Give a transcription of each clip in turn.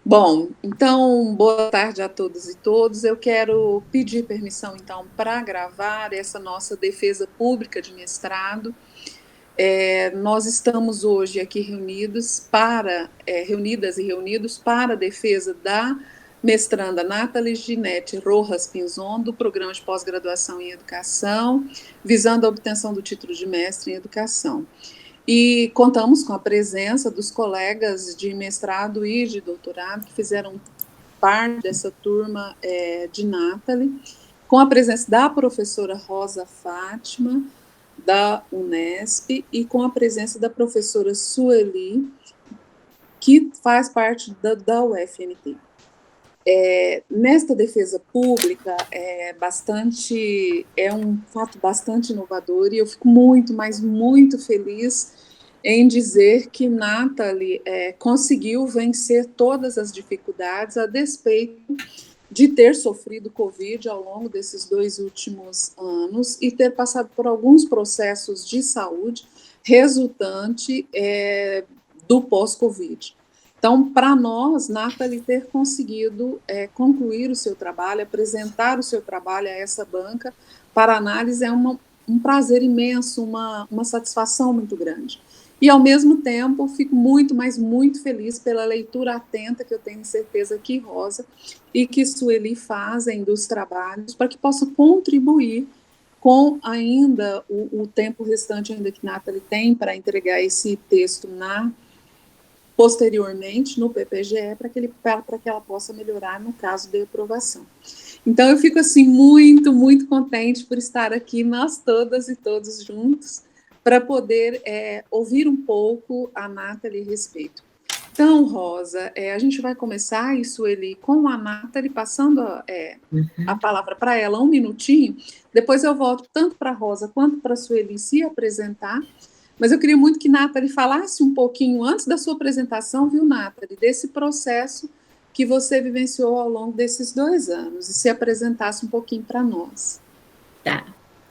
Bom, então, boa tarde a todos e todas. Eu quero pedir permissão, então, para gravar essa nossa defesa pública de mestrado. Nós estamos hoje aqui reunidas e reunidos para a defesa da mestranda Nathalie Ginete Rojas Pinzon, do programa de pós-graduação em educação, visando a obtenção do título de mestre em educação. E contamos com a presença dos colegas de mestrado e de doutorado que fizeram parte dessa turma de Nathalie, com a presença da professora Rosa Fátima, da Unesp, e com a presença da professora Sueli, que faz parte da UFMT. Nesta defesa pública é um fato bastante inovador, e eu fico muito, mas muito feliz em dizer que Nathalie conseguiu vencer todas as dificuldades, a despeito de ter sofrido Covid ao longo desses 2 últimos anos e ter passado por alguns processos de saúde resultante do pós-Covid. Então, para nós, Nathalie ter conseguido concluir o seu trabalho, apresentar o seu trabalho a essa banca para análise um prazer imenso, uma satisfação muito grande. E, ao mesmo tempo, fico muito, mas muito feliz pela leitura atenta que eu tenho certeza que Rosa e que Sueli fazem dos trabalhos para que possa contribuir com ainda o tempo restante ainda que Nathalie tem para entregar esse texto posteriormente no PPGE para que ela possa melhorar no caso de aprovação. Então eu fico assim muito, muito contente por estar aqui nós todas e todos juntos para poder ouvir um pouco a Nathalie a respeito. Então, Rosa, a gente vai começar isso com a Nathalie, passando a palavra para ela um minutinho, depois eu volto tanto para a Rosa quanto para a Sueli se apresentar, mas eu queria muito que Nathalie falasse um pouquinho, antes da sua apresentação, viu, Nathalie, desse processo que você vivenciou ao longo desses 2 anos, e se apresentasse um pouquinho para nós.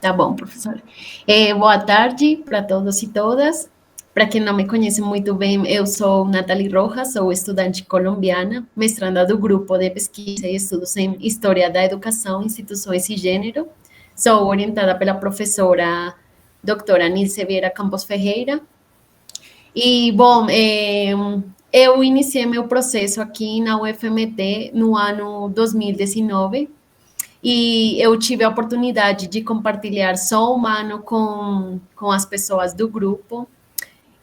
Tá bom, professora. Boa tarde para todos e todas. Para quem não me conhece muito bem, eu sou Nathalie Rojas, sou estudante colombiana, mestranda do grupo de pesquisa e estudos em História da Educação, Instituições e Gênero. Sou orientada pela professora doutora Nilce Vieira Campos Ferreira. E, bom, eu iniciei meu processo aqui na UFMT no ano 2019, e eu tive a oportunidade de compartilhar só um ano com as pessoas do grupo.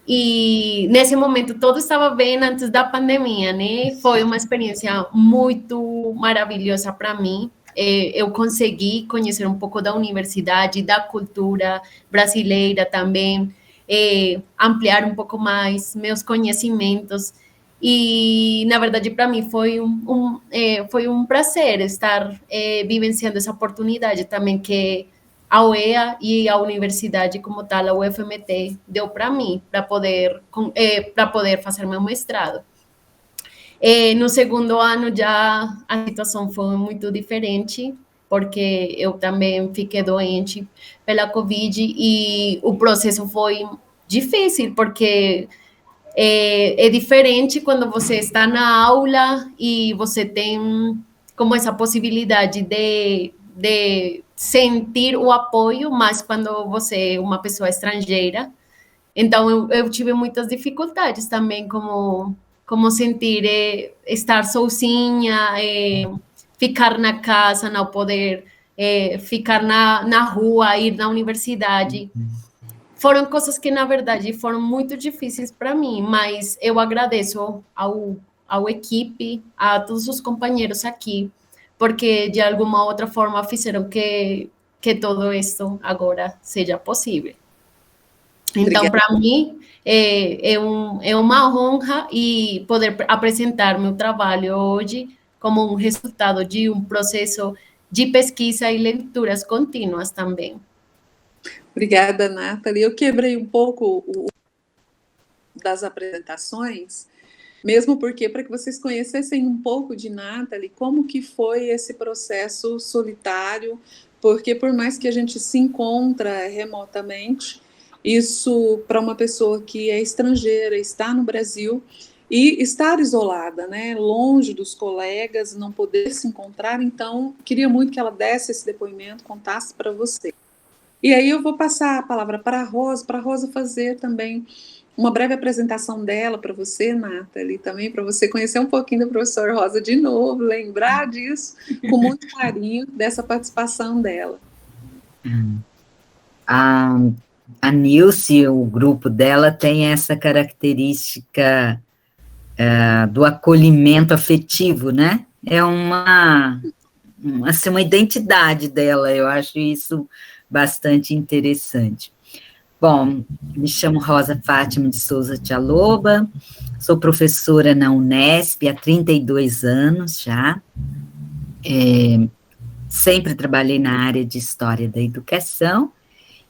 E nesse momento todo estava bem antes da pandemia, né? Foi uma experiência muito maravilhosa para mim. Eu consegui conhecer um pouco da universidade, da cultura brasileira também, ampliar um pouco mais meus conhecimentos. E, na verdade, para mim foi um prazer estar vivenciando essa oportunidade também que a UEA e a universidade como tal, a UFMT, deu para mim, para poder fazer meu mestrado. No segundo ano já a situação foi muito diferente, porque eu também fiquei doente pela Covid e o processo foi difícil, porque é diferente quando você está na aula e você tem como essa possibilidade de sentir o apoio, mas quando você é uma pessoa estrangeira. Então, eu tive muitas dificuldades também, como sentir estar sozinha, ficar na casa, não poder ficar na rua, ir na universidade. Foram coisas que, na verdade, foram muito difíceis para mim, mas eu agradeço ao equipe, a todos os companheiros aqui, porque de alguma outra forma fizeram que todo isso agora seja possível. Então, para mim, é uma honra e poder apresentar meu trabalho hoje como um resultado de um processo de pesquisa e leituras contínuas também. Obrigada, Nathalie. Eu quebrei um pouco das apresentações, mesmo porque para que vocês conhecessem um pouco de Nathalie, como que foi esse processo solitário, porque por mais que a gente se encontra remotamente, isso para uma pessoa que é estrangeira, está no Brasil, e estar isolada, né, longe dos colegas, não poder se encontrar. Então, queria muito que ela desse esse depoimento, contasse para você. E aí eu vou passar a palavra para a Rosa fazer também uma breve apresentação dela para você, Nathalie, também para você conhecer um pouquinho da professora Rosa de novo, lembrar disso com muito carinho, dessa participação dela. A Nilce, o grupo dela, tem essa característica do acolhimento afetivo, né? É assim, uma identidade dela, eu acho isso bastante interessante. Bom, me chamo Rosa Fátima de Souza Tchaloba, sou professora na Unesp há 32 anos já, sempre trabalhei na área de História da Educação,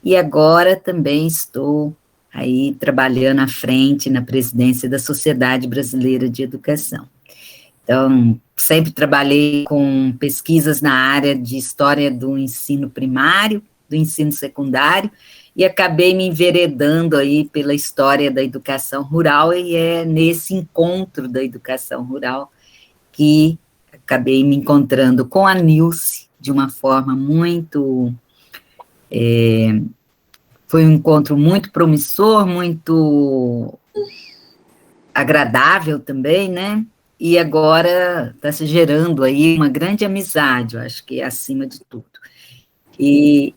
e agora também estou aí trabalhando à frente na presidência da Sociedade Brasileira de Educação. Então, sempre trabalhei com pesquisas na área de História do ensino primário, do ensino secundário, e acabei me enveredando aí pela história da educação rural, e é nesse encontro da educação rural que acabei me encontrando com a Nilce de uma forma muito... foi um encontro muito promissor, muito agradável também, né? E agora está se gerando aí uma grande amizade, eu acho que é acima de tudo. E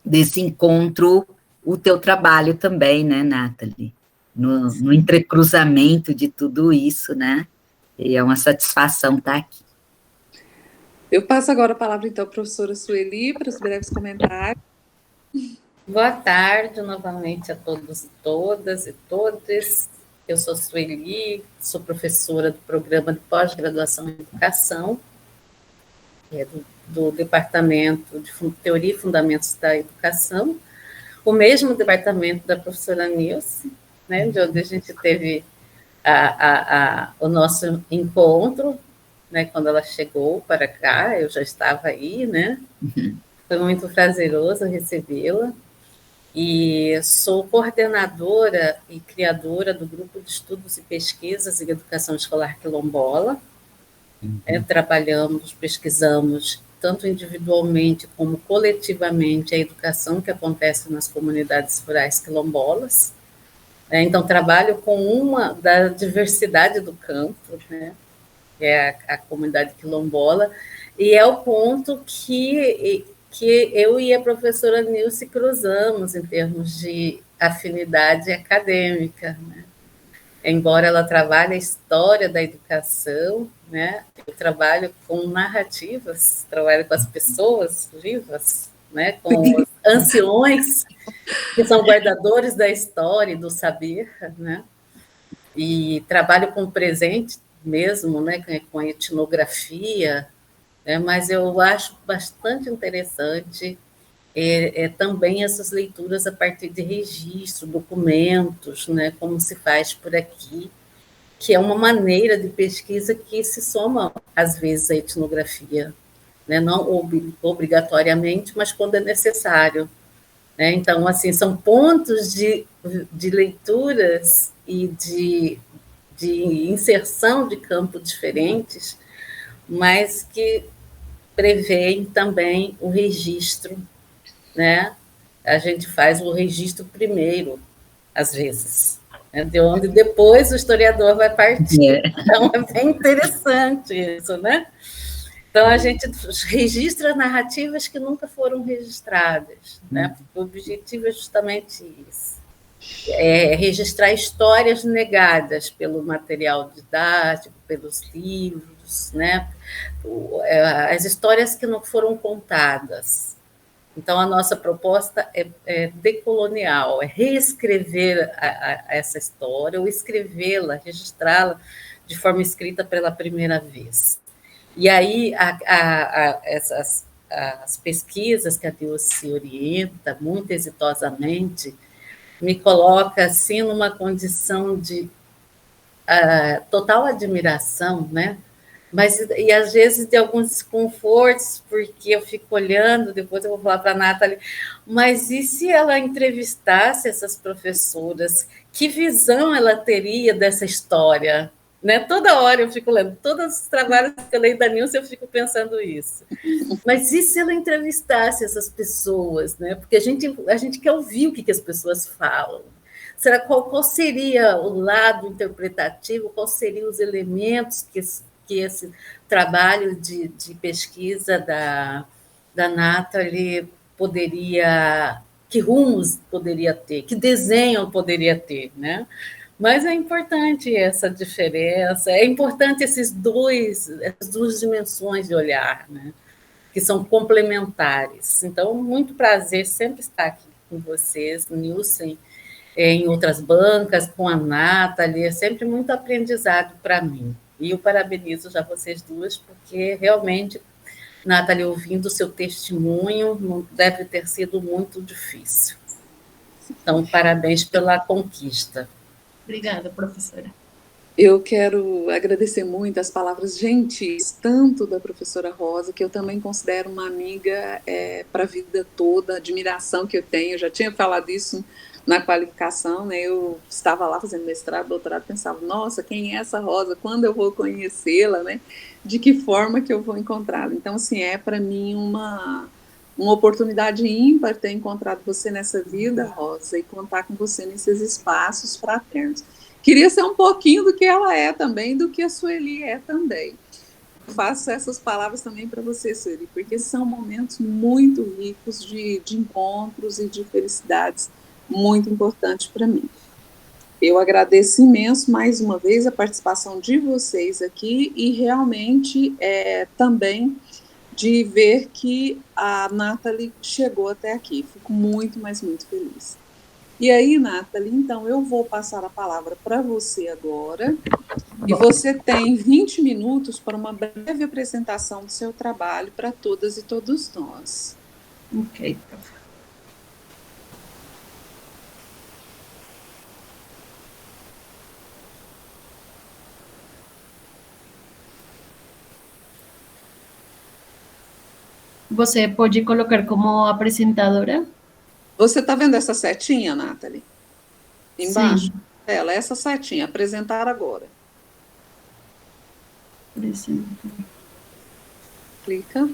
desse encontro, o teu trabalho também, né, Nathalie? No entrecruzamento de tudo isso, né? E é uma satisfação estar aqui. Eu passo agora a palavra, então, à professora Sueli, para os breves comentários. Boa tarde novamente a todos e todas e todes. Eu sou Sueli, sou professora do programa de pós-graduação em educação, do Departamento de Teoria e Fundamentos da Educação, o mesmo departamento da professora Nilce, né, de onde a gente teve o nosso encontro, né, quando ela chegou para cá, eu já estava aí, né, foi muito prazeroso recebê-la. E sou coordenadora e criadora do Grupo de Estudos e Pesquisas em Educação Escolar Quilombola. Trabalhamos, pesquisamos, tanto individualmente como coletivamente, a educação que acontece nas comunidades rurais quilombolas. Então, trabalho com uma da diversidade do campo, né, que é a comunidade quilombola, e é o ponto que eu e a professora Nilce cruzamos em termos de afinidade acadêmica, né? Embora ela trabalhe a história da educação, né? Eu trabalho com narrativas, trabalho com as pessoas vivas, né? Com os anciões, que são guardadores da história e do saber, né? E trabalho com o presente mesmo, né? Com a etnografia, mas eu acho bastante interessante também essas leituras a partir de registro, documentos, né, como se faz por aqui, que é uma maneira de pesquisa que se soma, às vezes, à etnografia, né, não obrigatoriamente, mas quando é necessário. Né? Então, assim, são pontos de leituras e de inserção de campos diferentes, mas que prevêem também o registro, né? A gente faz o registro primeiro, às vezes, né? De onde depois o historiador vai partir. Então, é bem interessante isso, né? Então, a gente registra narrativas que nunca foram registradas, né? O objetivo é justamente isso. Registrar histórias negadas pelo material didático, pelos livros, né? As histórias que não foram contadas. Então, a nossa proposta é decolonial, é reescrever essa história, ou escrevê-la, registrá-la de forma escrita pela primeira vez. E aí, as pesquisas que a Nilce orienta, muito exitosamente, me coloca, assim, numa condição de total admiração, né? Mas, e às vezes de alguns desconfortos, porque eu fico olhando, depois eu vou falar para a Nathalie, mas e se ela entrevistasse essas professoras? Que visão ela teria dessa história? Né? Toda hora eu fico lendo, todos os trabalhos que eu leio da Nilce, eu fico pensando isso. Mas e se ela entrevistasse essas pessoas? Né? Porque a gente quer ouvir o que as pessoas falam. Será qual seria o lado interpretativo, quais seriam os elementos que esse trabalho de pesquisa da Nathalie poderia, que rumos poderia ter, que desenho poderia ter, né? Mas é importante essa diferença, é importante essas duas dimensões de olhar, né? Que são complementares. Então, muito prazer sempre estar aqui com vocês, Nilce, em outras bancas, com a Nathalie, é sempre muito aprendizado para mim. E eu parabenizo já vocês duas, porque realmente, Nathalie, ouvindo o seu testemunho, não deve ter sido muito difícil. Então, parabéns pela conquista. Obrigada, professora. Eu quero agradecer muito as palavras gentis, tanto da professora Rosa, que eu também considero uma amiga para a vida toda, a admiração que eu tenho, eu já tinha falado isso na qualificação, né? Eu estava lá fazendo mestrado, doutorado, pensava, nossa, quem é essa Rosa? Quando eu vou conhecê-la, né? De que forma que eu vou encontrá-la? Então, assim, é para mim uma oportunidade ímpar ter encontrado você nessa vida, Rosa, e contar com você nesses espaços fraternos. Queria ser um pouquinho do que ela é também, do que a Sueli é também. Faço essas palavras também para você, Sueli, porque são momentos muito ricos de encontros e de felicidades muito importantes para mim. Eu agradeço imenso, mais uma vez, a participação de vocês aqui e realmente também de ver que a Nathalie chegou até aqui. Fico muito, mas muito feliz. E aí, Nathalie, então eu vou passar a palavra para você agora. E você tem 20 minutos para uma breve apresentação do seu trabalho para todas e todos nós. Ok. Você pode colocar como apresentadora? Você está vendo essa setinha, Nathalie? Embaixo? Sim. Ela, essa setinha, apresentar agora. Clica.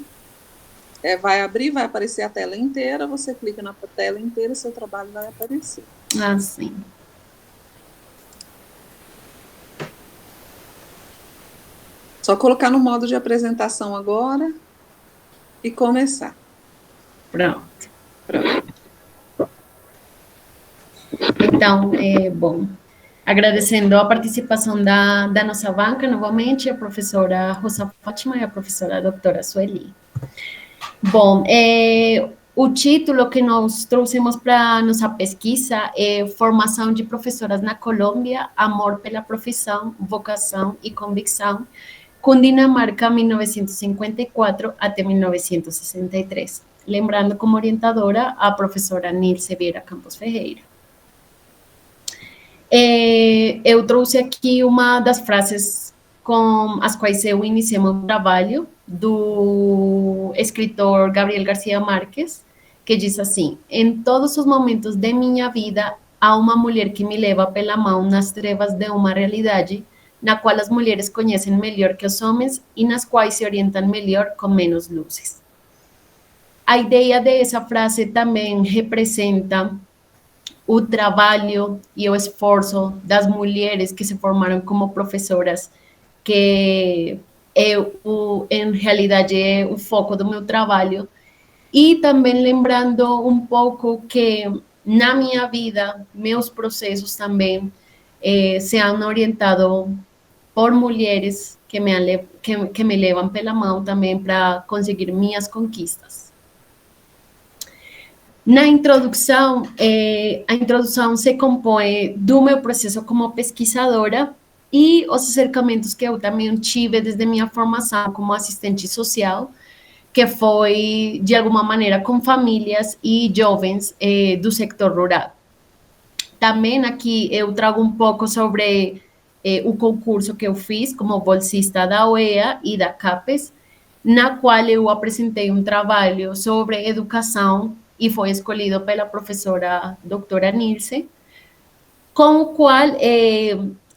Vai abrir, vai aparecer a tela inteira, você clica na tela inteira, seu trabalho vai aparecer. Ah, sim. Só colocar no modo de apresentação agora e começar. Pronto. Então, bom, agradecendo a participação da nossa banca, novamente, a professora Rosa Fátima e a professora doutora Sueli. Bom, o título que nós trouxemos para nossa pesquisa é Formação de Professoras na Colômbia, Amor pela Profissão, Vocação e Convicção, Cundinamarca, 1954 até 1963. Lembrando como orientadora a professora Nilce Vieira Campos Ferreira. Eu trouxe aqui uma das frases com as quais eu iniciei meu trabalho, do escritor Gabriel García Márquez, que diz assim: em todos os momentos de minha vida, há uma mulher que me leva pela mão nas trevas de uma realidade na qual as mulheres conhecem melhor que os homens e nas quais se orientam melhor com menos luzes. A ideia dessa frase também representa o trabalho e o esforço das mulheres que se formaram como professoras, que em realidade é o foco do meu trabalho. E também lembrando um pouco que na minha vida, meus processos também se han orientado por mulheres que me levam pela mão também para conseguir minhas conquistas. Na introdução, a introdução se compõe do meu processo como pesquisadora e os acercamentos que eu também tive desde minha formação como assistente social, que foi, de alguma maneira, com famílias e jovens do sector rural. Também aqui eu trago um pouco sobre o concurso que eu fiz como bolsista da OEA e da CAPES, na qual eu apresentei um trabalho sobre educação e foi escolhido pela professora doutora Nilce, com o qual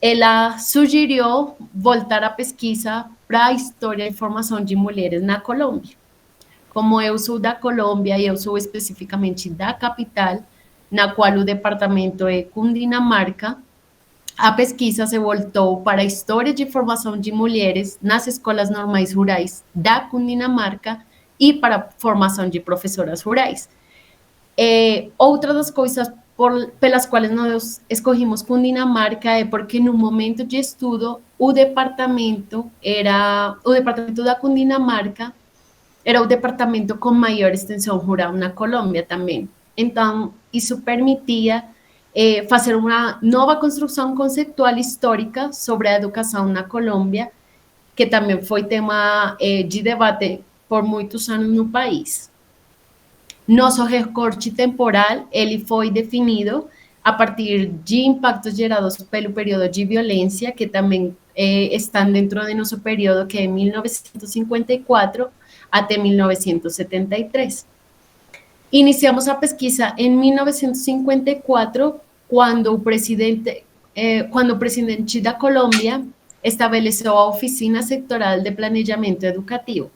ela sugeriu voltar à pesquisa para a história e formação de mulheres na Colômbia. Como eu sou da Colômbia e eu sou especificamente da capital, na qual o departamento é Cundinamarca, a pesquisa se voltou para a história de formação de mulheres nas escolas normais rurais da Cundinamarca e para a formação de professoras rurais. Outra das coisas pelas quais nós escolhemos Cundinamarca é porque no momento de estudo o departamento da Cundinamarca era o departamento com maior extensão rural na Colômbia também. Então, isso permitia fazer uma nova construção conceitual histórica sobre a educação na Colômbia, que também foi tema de debate por muitos anos no país. Nosso recorte temporal ele foi definido a partir de impactos gerados pelo período de violência, que também estão dentro de nosso período, que é 1954 até 1973. Iniciamos a pesquisa em 1954, quando o presidente da Colômbia estabeleceu a Oficina Sectoral de Planejamento Educativo.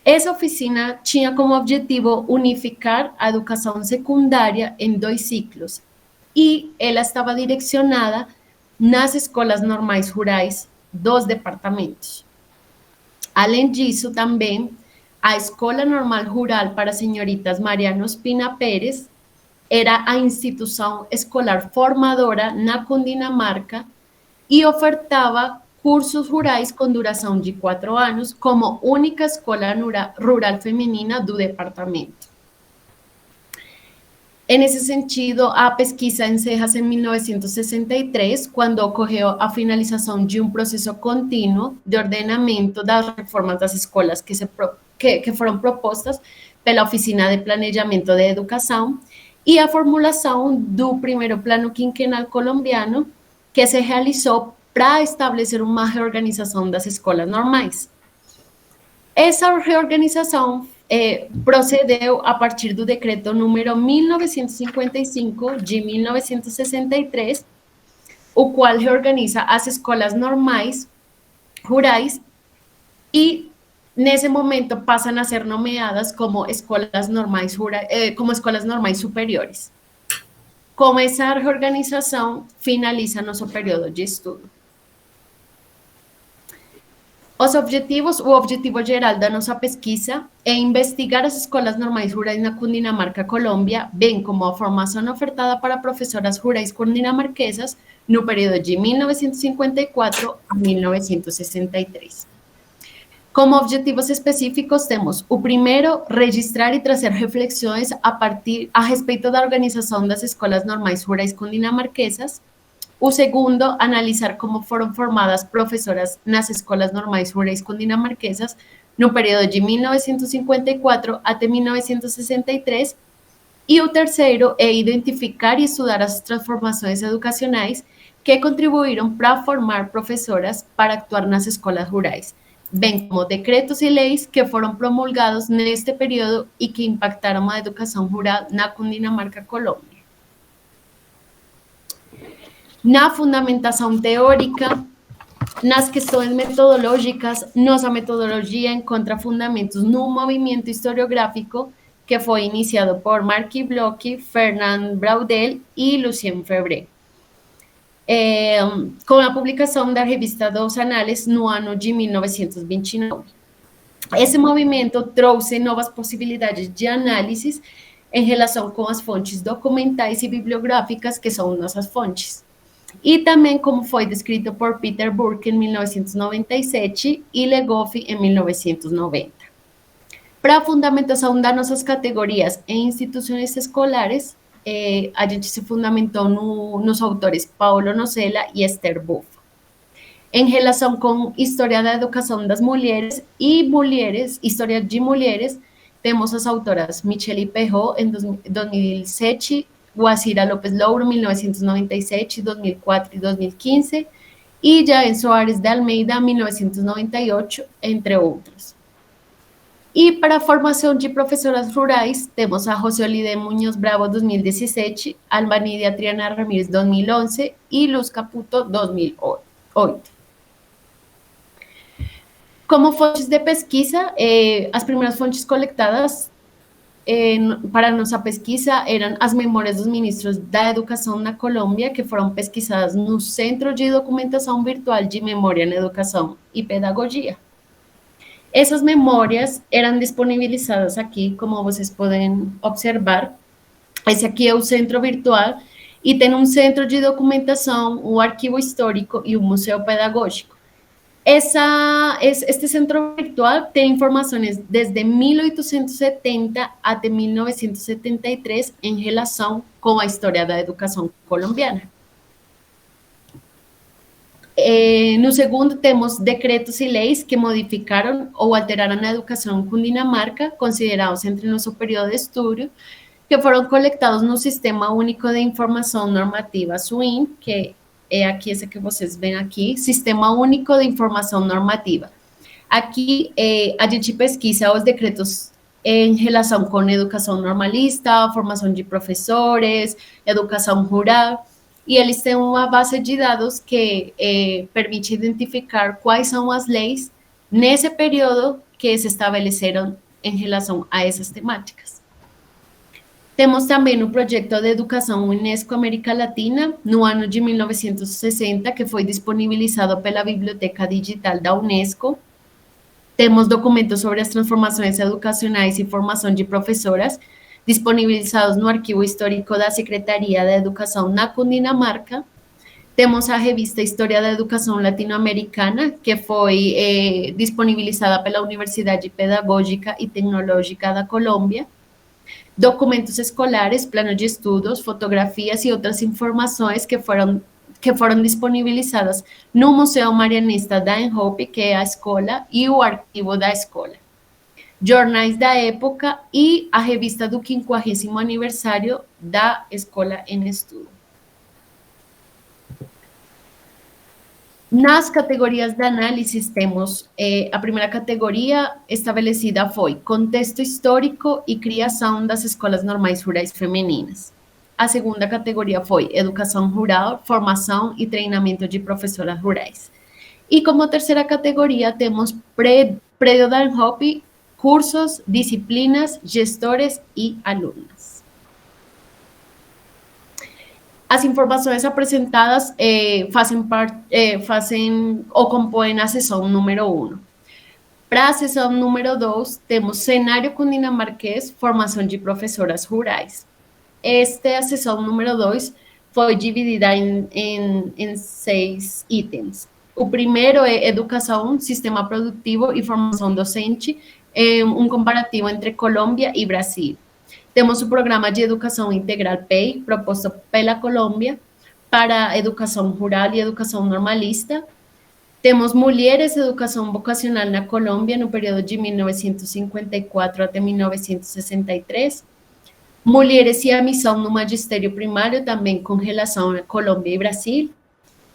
Essa oficina tinha como objetivo unificar a educação secundária em 2 ciclos e ela estava direcionada nas escolas normais rurais dos departamentos. Além disso, também, a Escola Normal Rural para Senhoritas Mariano Ospina Pérez era a instituição escolar formadora na Cundinamarca e ofertava cursos rurais com duração de 4 anos como única escola rural feminina do departamento. Nesse sentido, a pesquisa encerra-se em 1963, quando ocorreu a finalização de um processo contínuo de ordenamento das reformas das escolas que foram propostas pela Oficina de Planejamento de Educação e a formulação do primeiro Plano Quinquenal colombiano, que se realizou para estabelecer uma reorganização das escolas normais. Essa reorganização procedeu a partir do decreto número 1955 de 1963, o qual reorganiza as escolas normais rurais e nesse momento passam a ser nomeadas como escolas normais superiores. Com essa reorganização finaliza nosso período de estudo. O objetivo geral da nossa pesquisa é investigar as escolas normais rurais na Cundinamarca, Colômbia, bem como a formação ofertada para professoras rurais cundinamarquesas no período de 1954 a 1963. Como objetivos específicos temos o primeiro, registrar e trazer reflexões a respeito da organização das escolas normais rurais cundinamarquesas. O segundo, analisar como foram formadas professoras nas escolas normais rurais cundinamarquesas no período de 1954 até 1963. E o terceiro é identificar e estudar as transformações educacionais que contribuíram para formar professoras para atuar nas escolas rurais, bem como decretos e leis que foram promulgados neste período e que impactaram a educação rural na Cundinamarca, Colômbia. Na fundamentação teórica, nas questões metodológicas, nossa metodologia encontra fundamentos no movimento historiográfico que foi iniciado por Marc Bloch, Fernand Braudel e Lucien Febvre, com a publicação da revista Dos Anales no ano de 1929. Esse movimento trouxe novas possibilidades de análises em relação com as fontes documentais e bibliográficas, que são nossas fontes. E também como foi descrito por Peter Burke em 1997 e Le Goff em 1990. Para a fundamentação das nossas categorias em instituições escolares, a gente se fundamentou nos autores Paulo Nocella e Esther Buffa. Em relação com história da educação das mulheres e história de mulheres, temos as autoras Michelle Perrot, em 2007, Guacira López Louro, 1997, 2004 e 2015, e Jaén Soares de Almeida, 1998, entre outros. E para a formação de professoras rurais, temos a José Muñoz Bravo, 2017, Albanidia Triana Ramírez, 2011, e Luz Caputo, 2008. Como fontes de pesquisa, as primeiras fontes coletadas para nossa pesquisa eram as memórias dos ministros da Educação na Colômbia, que foram pesquisadas no Centro de Documentação Virtual de Memória na Educação e Pedagogia. Essas memórias eram disponibilizadas aqui, como vocês podem observar. Esse aqui é o centro virtual e tem um centro de documentação, um arquivo histórico e um museu pedagógico. Este centro virtual tem informações desde 1870 até 1973 em relação com a história da educação colombiana. No segundo, temos decretos e leis que modificaram ou alteraram a educação em Cundinamarca, considerados entre nosso período de estudo, que foram coletados no Sistema Único de Informação Normativa, SUIN, que é aqui esse que vocês veem aqui, Sistema Único de Informação Normativa. Aqui a gente pesquisa os decretos em relação com educação normalista, formação de professores, educação rural, e eles têm uma base de dados que permite identificar quais são as leis nesse período que se estabeleceram em relação a essas temáticas. Temos também o projeto de educação Unesco América Latina, no ano de 1960, que foi disponibilizado pela Biblioteca Digital da Unesco. Temos documentos sobre as transformações educacionais e formação de professoras, disponibilizados no Arquivo Histórico da Secretaria da Educação na Cundinamarca. Temos a revista História da Educação Latino-Americana, que foi disponibilizada pela Universidade Pedagógica e Tecnológica da Colômbia. Documentos escolares, planos de estudos, fotografias e outras informações que foram disponibilizadas no Museu Marianista da ENHOPE, que é a escola, e o arquivo da escola. Jornais da época e a revista do 50º aniversário da Escola em Estudo. Nas categorias de análise, temos a primeira categoria estabelecida foi contexto histórico e criação das escolas normais rurais femininas. A segunda categoria foi educação rural, formação e treinamento de professoras rurais. E como terceira categoria, temos prédio da ENHOPE, cursos, disciplinas, gestores e alunas. As informações apresentadas fazem ou compõem a seção número 1. Para a seção número 2, temos cenário cundinamarquês, formação de professoras rurais. A seção número 2 foi dividida em 6 itens. O primeiro é educação, sistema produtivo e formação docente, um comparativo entre Colômbia e Brasil. Temos o programa de educação integral PEI, proposto pela Colômbia, para educação rural e educação normalista. Temos mulheres, educação vocacional na Colômbia, no período de 1954 até 1963. Mulheres e a missão no magistério primário, também com relação a Colômbia e Brasil.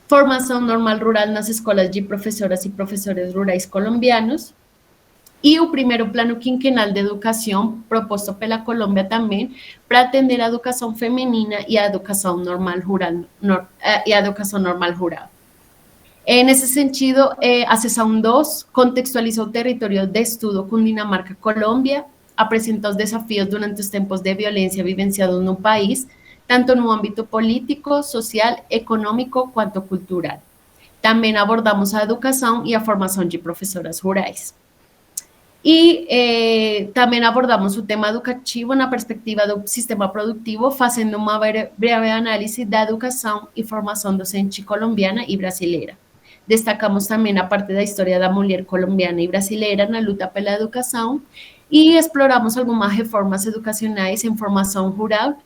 Formação normal rural nas escolas de professoras e professores rurais colombianos. E o primeiro plano quinquenal de educação, proposto pela Colômbia também, para atender a educação feminina e a educação normal rural. Nesse sentido, a seção 2 contextualiza o território de estudo Cundinamarca-Colômbia, apresenta os desafios durante os tempos de violência vivenciados no país, tanto no âmbito político, social, econômico, quanto cultural. Também abordamos a educação e a formação de professoras rurais. E também abordamos o tema educativo na perspectiva do sistema produtivo, fazendo uma breve análise da educação e formação docente colombiana e brasileira. Destacamos também a parte da história da mulher colombiana e brasileira na luta pela educação e exploramos algumas reformas educacionais em formação rural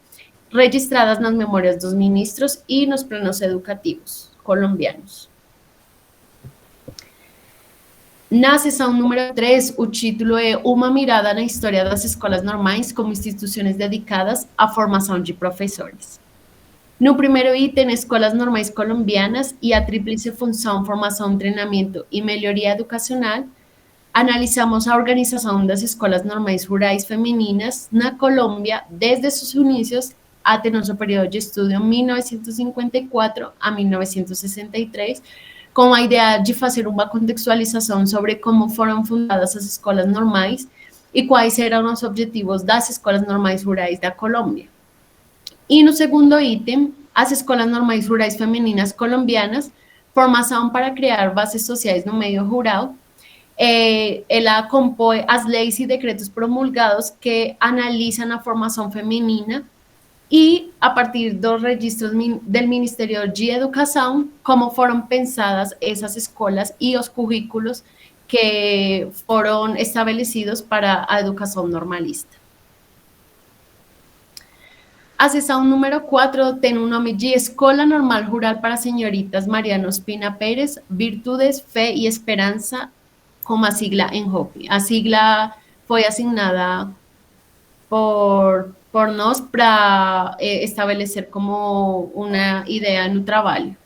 registradas nas memórias dos ministros e nos planos educativos colombianos. Na seção número 3, o título é Uma mirada na história das escolas normais como instituições dedicadas à formação de professores. No primeiro item, escolas normais colombianas e a tríplice função, formação, treinamento e melhoria educacional, analisamos a organização das escolas normais rurais femininas na Colômbia desde seus inícios até nosso período de estudo, 1954 a 1963, com a ideia de fazer uma contextualização sobre como foram fundadas as escolas normais e quais eram os objetivos das escolas normais rurais da Colômbia. E no segundo item, as escolas normais rurais femininas colombianas, formação para criar bases sociais no meio rural. Ela compõe as leis e decretos promulgados que analisam a formação feminina e, a partir dos registros do Ministério de Educação, como foram pensadas essas escolas e os currículos que foram estabelecidos para a educação normalista. A sessão número 4 tem o nome de Escola Normal Rural para Senhoritas Mariano Ospina Pérez, Virtudes, Fé e Esperança, com a sigla ENJOPI. A sigla foi asignada por nós para estabelecer como uma ideia no trabalho.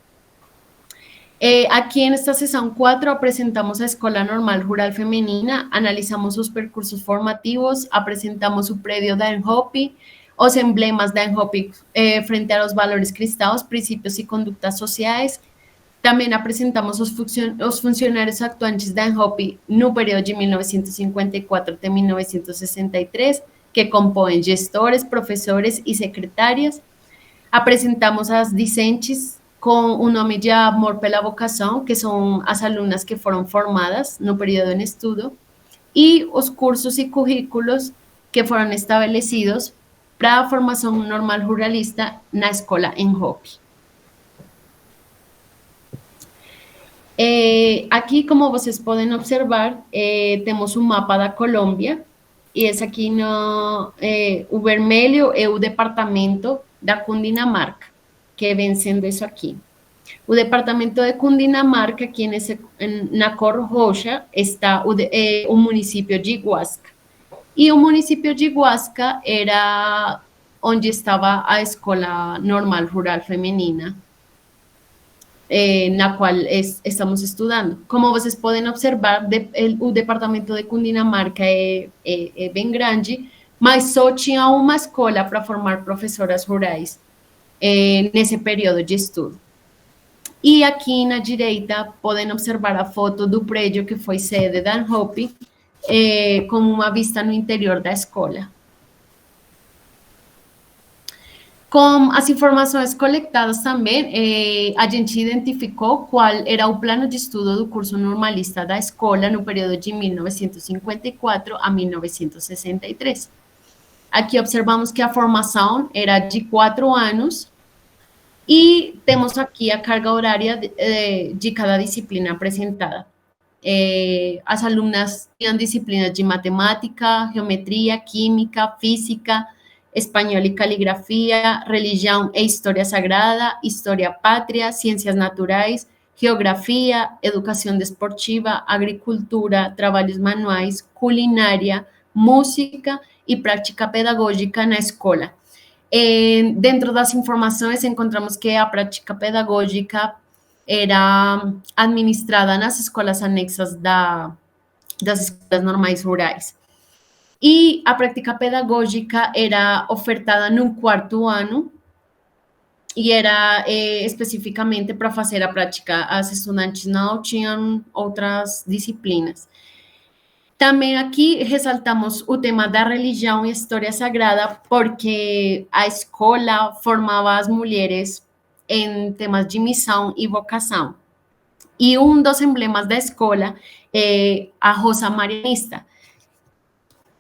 Aqui nesta sessão 4 apresentamos a Escola Normal Rural Feminina, analisamos os percursos formativos, apresentamos o prédio da ENJOPI, os emblemas da ENJOPI frente aos valores cristãos, princípios e condutas sociais. Também apresentamos os funcionários atuantes da ENJOPI no período de 1954 até 1963, que compõem gestores, professores e secretárias. Apresentamos as discentes com o nome de Amor pela Vocação, que são as alunas que foram formadas no período em estudo, e os cursos e currículos que foram estabelecidos para a formação normal ruralista na escola ENJOPI. Aqui, como vocês podem observar, temos um mapa da Colômbia, e esse aqui, o vermelho é o departamento da Cundinamarca, que vem sendo isso aqui. O departamento de Cundinamarca, aqui na cor roxa, está o município de Huasca. E o município de Huasca era onde estava a Escola Normal Rural Feminina, na qual estamos estudando. Como vocês podem observar, o departamento de Cundinamarca é bem grande, mas só tinha uma escola para formar professoras rurais nesse período de estudo. E aqui na direita podem observar a foto do prédio que foi sede da ENJOPI, com uma vista no interior da escola. Com as informações coletadas também, a gente identificou qual era o plano de estudo do curso normalista da escola no período de 1954 a 1963. Aqui observamos que a formação era de 4 anos e temos aqui a carga horária de cada disciplina apresentada. As alunas tinham disciplinas de matemática, geometria, química, física, espanhol e caligrafia, religião e história sagrada, história pátria, ciências naturais, geografia, educação desportiva, agricultura, trabalhos manuais, culinária, música e prática pedagógica na escola. Dentro das informações, encontramos que a prática pedagógica era administrada nas escolas anexas das escolas normais rurais. E a prática pedagógica era ofertada no 4º ano e era especificamente para fazer a prática. As estudantes não tinham outras disciplinas. Também aqui ressaltamos o tema da religião e história sagrada, porque a escola formava as mulheres em temas de missão e vocação. E um dos emblemas da escola é a rosa marianista.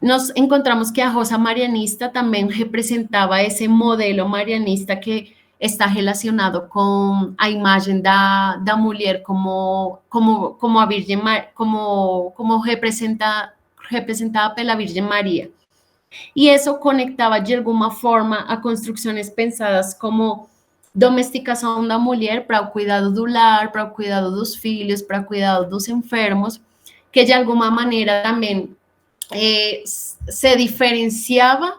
Nós encontramos que a rosa marianista também representava esse modelo marianista que está relacionado com a imagem da mulher como a Virgem Maria, como representada pela Virgem Maria. E isso conectava de alguma forma a construções pensadas como domesticação da mulher para o cuidado do lar, para o cuidado dos filhos, para o cuidado dos enfermos, que de alguma maneira também se diferenciava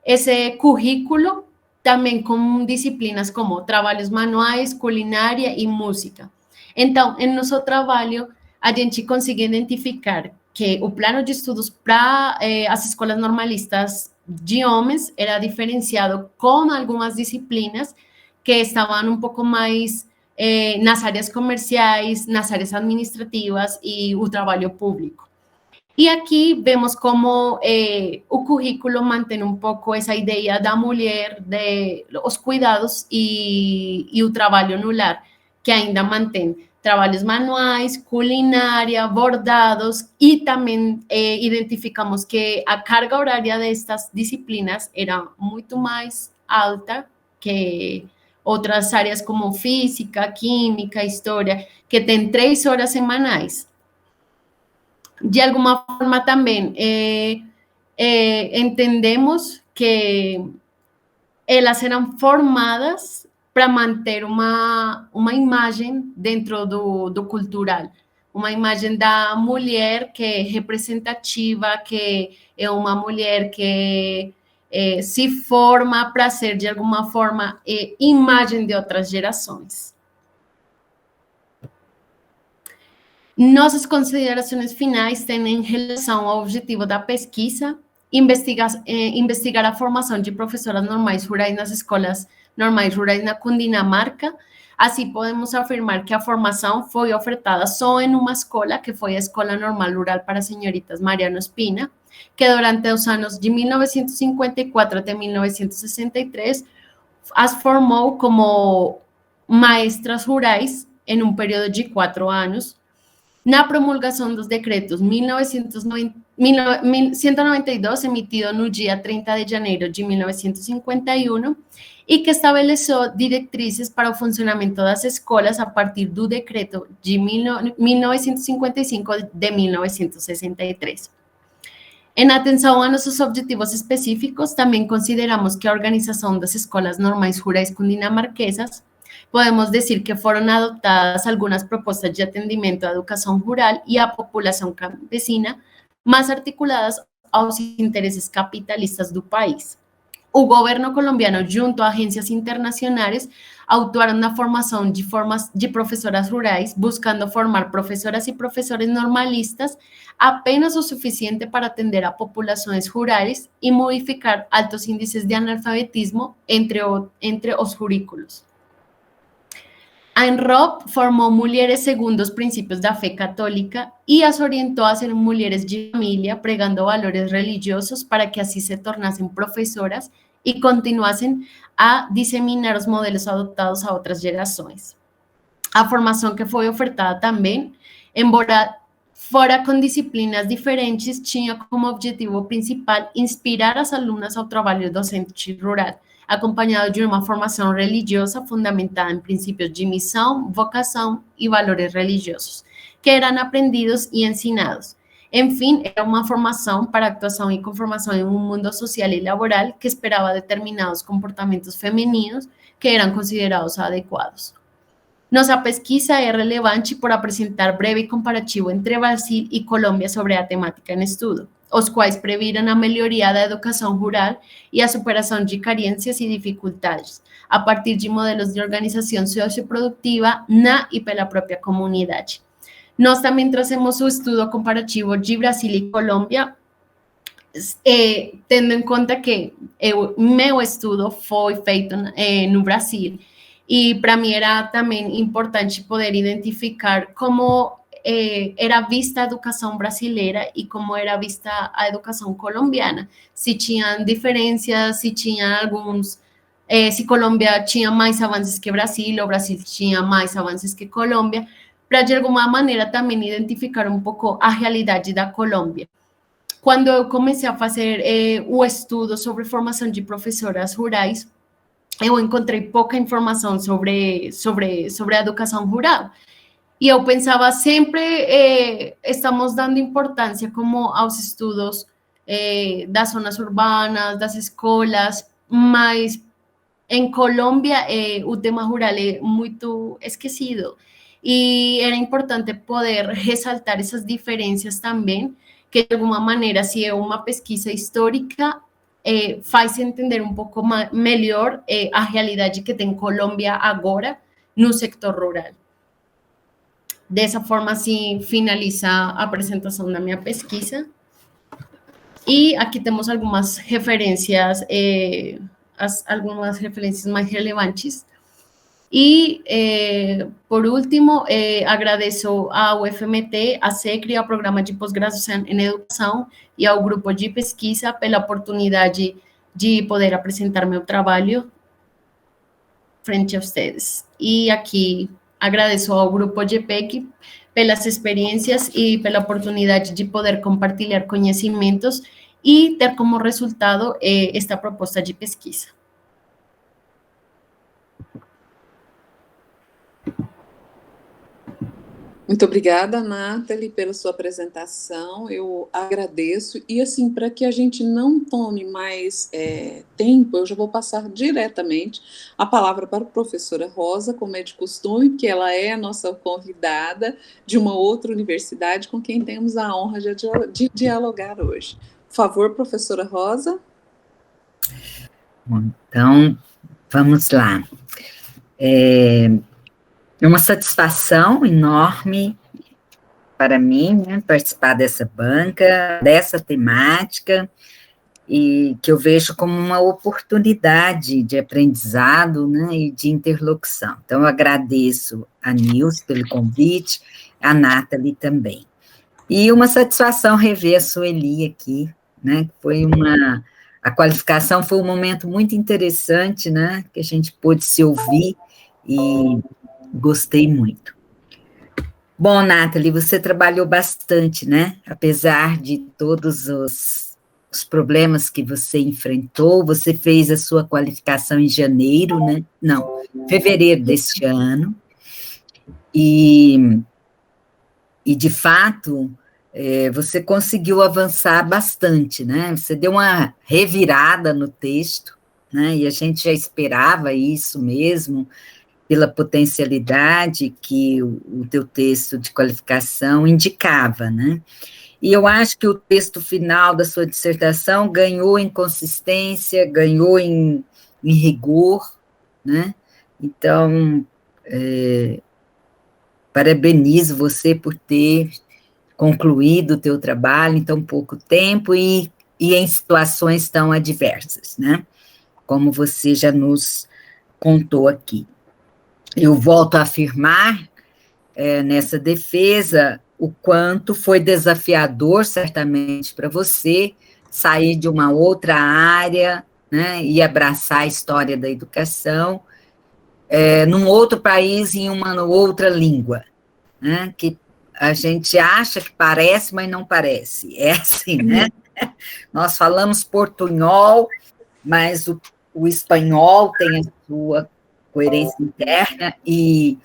esse currículo também com disciplinas como trabalhos manuais, culinária e música. Então, em nosso trabalho, a gente consegue identificar que o plano de estudos para as escolas normalistas de homens era diferenciado com algumas disciplinas que estavam um pouco mais nas áreas comerciais, nas áreas administrativas e o trabalho público. E aqui vemos como o currículo mantém um pouco essa ideia da mulher, de os cuidados e o trabalho no lar, que ainda mantém trabalhos manuais, culinária, bordados, e também identificamos que a carga horária destas disciplinas era muito mais alta que outras áreas como física, química, história, que tem 3 horas semanais. De alguma forma também entendemos que elas eram formadas para manter uma imagem dentro do cultural, uma imagem da mulher que é representativa, que é uma mulher que se forma para ser, de alguma forma, imagem de outras gerações. Nossas considerações finais têm em relação ao objetivo da pesquisa, investigar a formação de professoras normais rurais nas escolas normais rurais na Cundinamarca. Assim, podemos afirmar que a formação foi ofertada só em uma escola, que foi a Escola Normal Rural para Senhoritas Mariano Espina, que durante os anos de 1954 até 1963 as formou como maestras rurais em um período de 4 anos. Na promulgação dos decretos 192, emitido no dia 30 de janeiro de 1951, e que estabeleceu diretrizes para o funcionamento das escolas a partir do decreto de 1955 de 1963. Em atenção a nossos objetivos específicos, também consideramos que a organização das escolas normais rurais cundinamarquesas, podemos dizer que foram adotadas algumas propostas de atendimento à educação rural e à população campesina, mais articuladas aos interesses capitalistas do país. O governo colombiano, junto a agências internacionais, atuaram na formação de professoras rurais, buscando formar professoras e professores normalistas apenas o suficiente para atender a populações rurais e modificar altos índices de analfabetismo entre os currículos. A ENROP formou mulheres segundo os princípios da fé católica e as orientou a ser mulheres de família, pregando valores religiosos para que assim se tornassem professoras e continuassem a disseminar os modelos adotados a outras gerações. A formação que foi ofertada também, embora fora com disciplinas diferentes, tinha como objetivo principal inspirar as alunas ao trabalho docente rural, acompanhado de uma formação religiosa fundamentada em princípios de missão, vocação e valores religiosos, que eram aprendidos e ensinados. Enfim, era uma formação para atuação e conformação em um mundo social e laboral que esperava determinados comportamentos femininos que eram considerados adequados. Nossa pesquisa é relevante por apresentar breve comparativo entre Brasil e Colômbia sobre a temática em estudo, os quais previram a melhoria da educação rural e a superação de carências e dificuldades, a partir de modelos de organização socioprodutiva na e pela própria comunidade. Nós também trazemos o estudo comparativo de Brasil e Colômbia, tendo em conta que meu estudo foi feito no Brasil, e para mim era também importante poder identificar como era vista a educação brasileira e como era vista a educação colombiana. Se tinham diferenças, se tinha alguns, se Colômbia tinha mais avanços que Brasil, ou Brasil tinha mais avanços que Colômbia, para de alguma maneira também identificar um pouco a realidade da Colômbia. Quando eu comecei a fazer o estudo sobre formação de professoras rurais, eu encontrei pouca informação sobre a educação rural. E eu pensava sempre, estamos dando importância como aos estudos das zonas urbanas, das escolas, mas em Colômbia o tema rural é muito esquecido. E era importante poder ressaltar essas diferenças também, que de alguma maneira, se é uma pesquisa histórica, faz entender um pouco melhor a realidade que tem Colômbia agora no sector rural. Dessa forma, assim, finaliza a apresentação da minha pesquisa. E aqui temos algumas referências, algumas referências mais relevantes. E, por último, agradeço ao UFMT, à SECRE, ao Programa de Pós-Graduação em Educação e ao Grupo de Pesquisa pela oportunidade de poder apresentar meu trabalho frente a vocês. E aqui agradeço ao Grupo GPEC pelas experiências e pela oportunidade de poder compartilhar conhecimentos e ter como resultado esta proposta de pesquisa. Muito obrigada, Nathalie, pela sua apresentação, eu agradeço, e assim, para que a gente não tome mais tempo, eu já vou passar diretamente a palavra para a professora Rosa, como é de costume, que ela é a nossa convidada de uma outra universidade com quem temos a honra de dialogar hoje. Por favor, professora Rosa. Bom, então, vamos lá. É uma satisfação enorme para mim, né, participar dessa banca, dessa temática, e que eu vejo como uma oportunidade de aprendizado, né, e de interlocução. Então, eu agradeço a Nils pelo convite, a Nathalie também. E uma satisfação rever a Sueli aqui, né, a qualificação foi um momento muito interessante, né, que a gente pôde se ouvir, e gostei muito. Bom, Nathalie, você trabalhou bastante, né? Apesar de todos os problemas que você enfrentou, você fez a sua qualificação em janeiro, né? Não, fevereiro deste ano. E de fato, você conseguiu avançar bastante, né? Você deu uma revirada no texto, né? E a gente já esperava isso mesmo, pela potencialidade que o teu texto de qualificação indicava, né? E eu acho que o texto final da sua dissertação ganhou em consistência, ganhou em rigor, né? Então, parabenizo você por ter concluído o teu trabalho em tão pouco tempo e em situações tão adversas, né? Como você já nos contou aqui. Eu volto a afirmar, nessa defesa, o quanto foi desafiador, certamente, para você sair de uma outra área, né, e abraçar a história da educação, num outro país, em uma outra língua, né, que a gente acha que parece, mas não parece. É assim, né? Nós falamos portunhol, mas o espanhol tem a sua coerência interna, e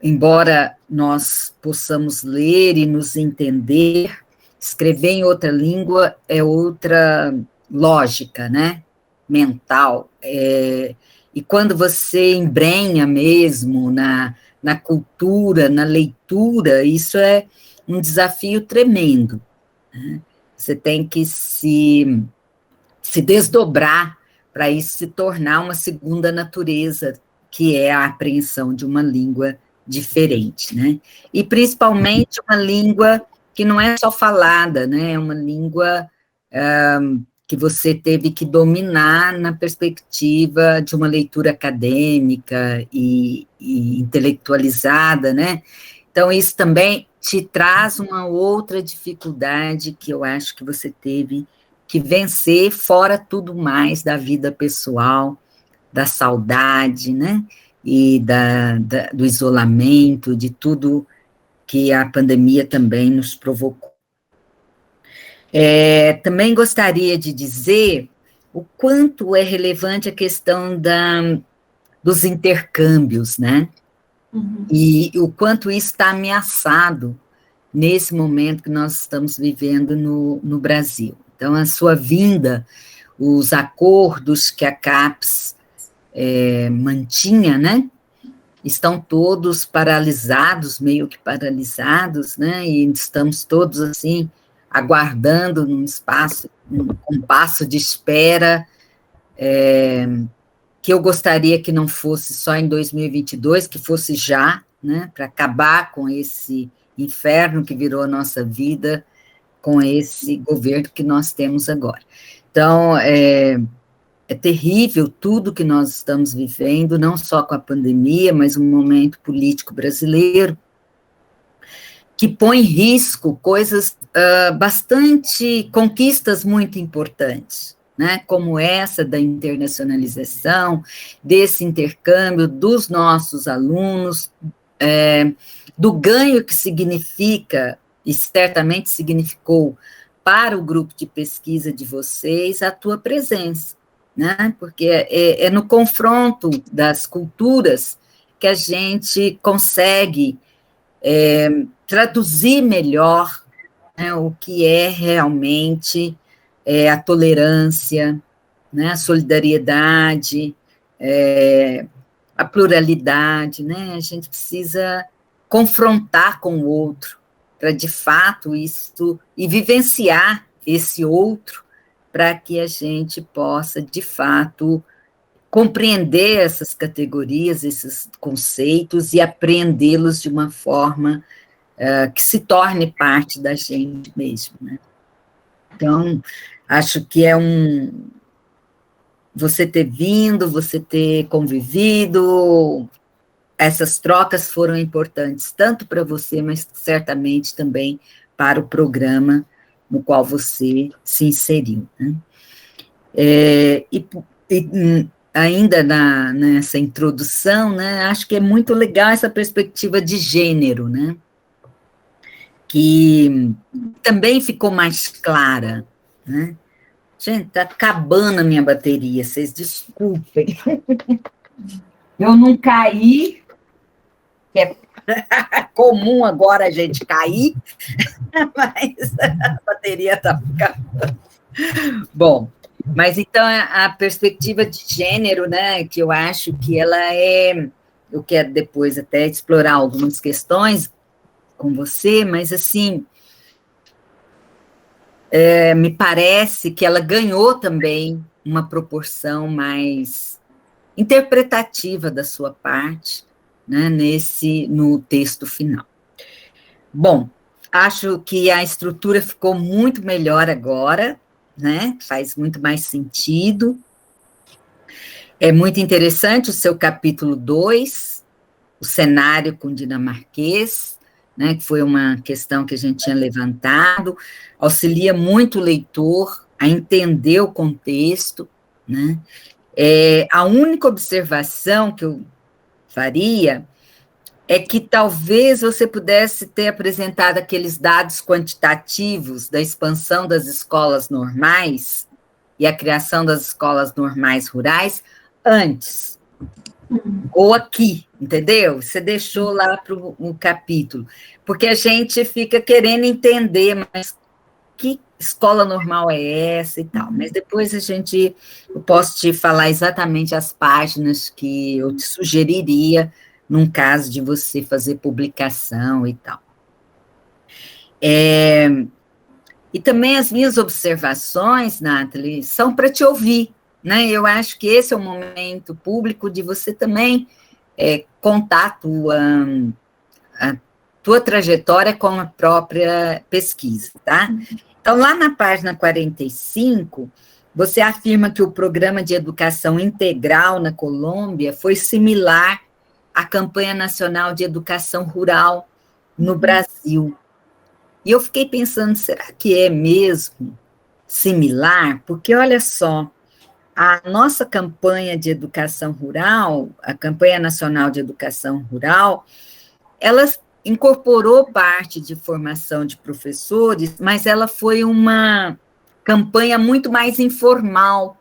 embora nós possamos ler e nos entender, escrever em outra língua é outra lógica, né, mental, e quando você embrenha mesmo na cultura, na leitura, isso é um desafio tremendo, né? Você tem que se desdobrar para isso se tornar uma segunda natureza, que é a apreensão de uma língua diferente, né? E principalmente uma língua que não é só falada, né? É uma língua que você teve que dominar na perspectiva de uma leitura acadêmica e intelectualizada, né? Então, isso também te traz uma outra dificuldade que eu acho que você teve que vencer, fora tudo mais da vida pessoal, da saudade, né, e do isolamento, de tudo que a pandemia também nos provocou. Também gostaria de dizer o quanto é relevante a questão dos intercâmbios, né, e o quanto isso está ameaçado nesse momento que nós estamos vivendo no Brasil. Então, a sua vinda, os acordos que a CAPES mantinha, né, estão todos paralisados, meio que paralisados, né, e estamos todos, assim, aguardando num espaço, um passo de espera, que eu gostaria que não fosse só em 2022, que fosse já, né, para acabar com esse inferno que virou a nossa vida, com esse governo que nós temos agora. Então, é terrível tudo que nós estamos vivendo, não só com a pandemia, mas um momento político brasileiro, que põe em risco coisas conquistas muito importantes, né, como essa da internacionalização, desse intercâmbio dos nossos alunos, do ganho que significa, e certamente significou para o grupo de pesquisa de vocês, a tua presença, né, porque é no confronto das culturas que a gente consegue traduzir melhor, né, o que é realmente a tolerância, né, a solidariedade, a pluralidade, né, a gente precisa confrontar com o outro, para, de fato, isso, e vivenciar esse outro, para que a gente possa, de fato, compreender essas categorias, esses conceitos, e apreendê-los de uma forma que se torne parte da gente mesmo, né? Então, acho que você ter vindo, você ter convivido, essas trocas foram importantes, tanto para você, mas certamente também para o programa no qual você se inseriu, né? Ainda nessa introdução, né, acho que é muito legal essa perspectiva de gênero, né, que também ficou mais clara, né. Gente, está acabando a minha bateria, vocês desculpem. Eu não caí, que é comum agora a gente cair, mas a bateria está ficando. Bom, mas então a perspectiva de gênero, né, que eu acho que ela eu quero depois até explorar algumas questões com você, mas assim, me parece que ela ganhou também uma proporção mais interpretativa da sua parte, né, no texto final. Bom, acho que a estrutura ficou muito melhor agora, né, faz muito mais sentido. É muito interessante o seu capítulo 2, o cenário com dinamarquês, né, que foi uma questão que a gente tinha levantado, auxilia muito o leitor a entender o contexto, né. A única observação que eu faria é que talvez você pudesse ter apresentado aqueles dados quantitativos da expansão das escolas normais e a criação das escolas normais rurais antes, ou aqui, entendeu? Você deixou lá para o capítulo, porque a gente fica querendo entender, mas que escola normal é essa e tal, mas depois eu posso te falar exatamente as páginas que eu te sugeriria num caso de você fazer publicação e tal. E também as minhas observações, Nathalie, são para te ouvir, né? Eu acho que esse é o momento público de você também contar a tua trajetória com a própria pesquisa, tá? Então, lá na página 45, você afirma que o programa de educação integral na Colômbia foi similar à campanha nacional de educação rural no Brasil. E eu fiquei pensando, será que é mesmo similar? Porque, olha só, a nossa campanha de educação rural, a campanha nacional de educação rural, ela incorporou parte de formação de professores, mas ela foi uma campanha muito mais informal,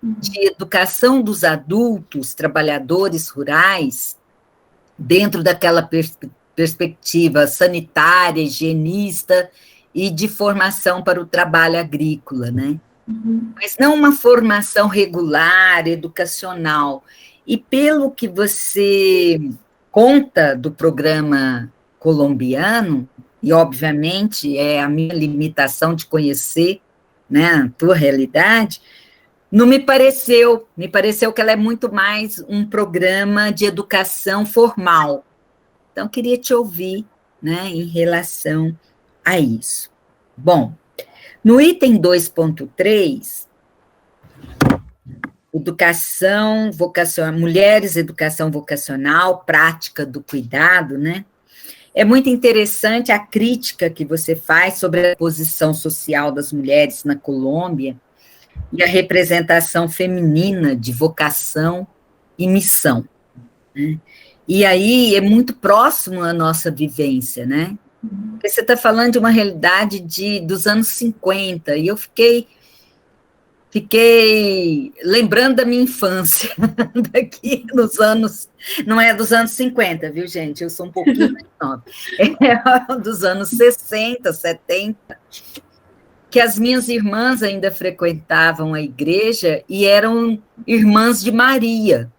de educação dos adultos, trabalhadores rurais, dentro daquela perspectiva sanitária, higienista e de formação para o trabalho agrícola, né? Mas não uma formação regular, educacional. E pelo que você conta do programa colombiano, e obviamente é a minha limitação de conhecer, né, a tua realidade, não me pareceu que ela é muito mais um programa de educação formal. Então, queria te ouvir, né, em relação a isso. Bom, no item 2.3, educação vocacional, mulheres, educação vocacional, prática do cuidado, né? É muito interessante a crítica que você faz sobre a posição social das mulheres na Colômbia e a representação feminina de vocação e missão, né? E aí é muito próximo à nossa vivência, né? Porque você está falando de uma realidade dos anos 50, e eu fiquei lembrando da minha infância, daqui nos anos, não é dos anos 50, viu, gente? Eu sou um pouquinho mais nova. É dos anos 60, 70, que as minhas irmãs ainda frequentavam a igreja e eram irmãs de Maria,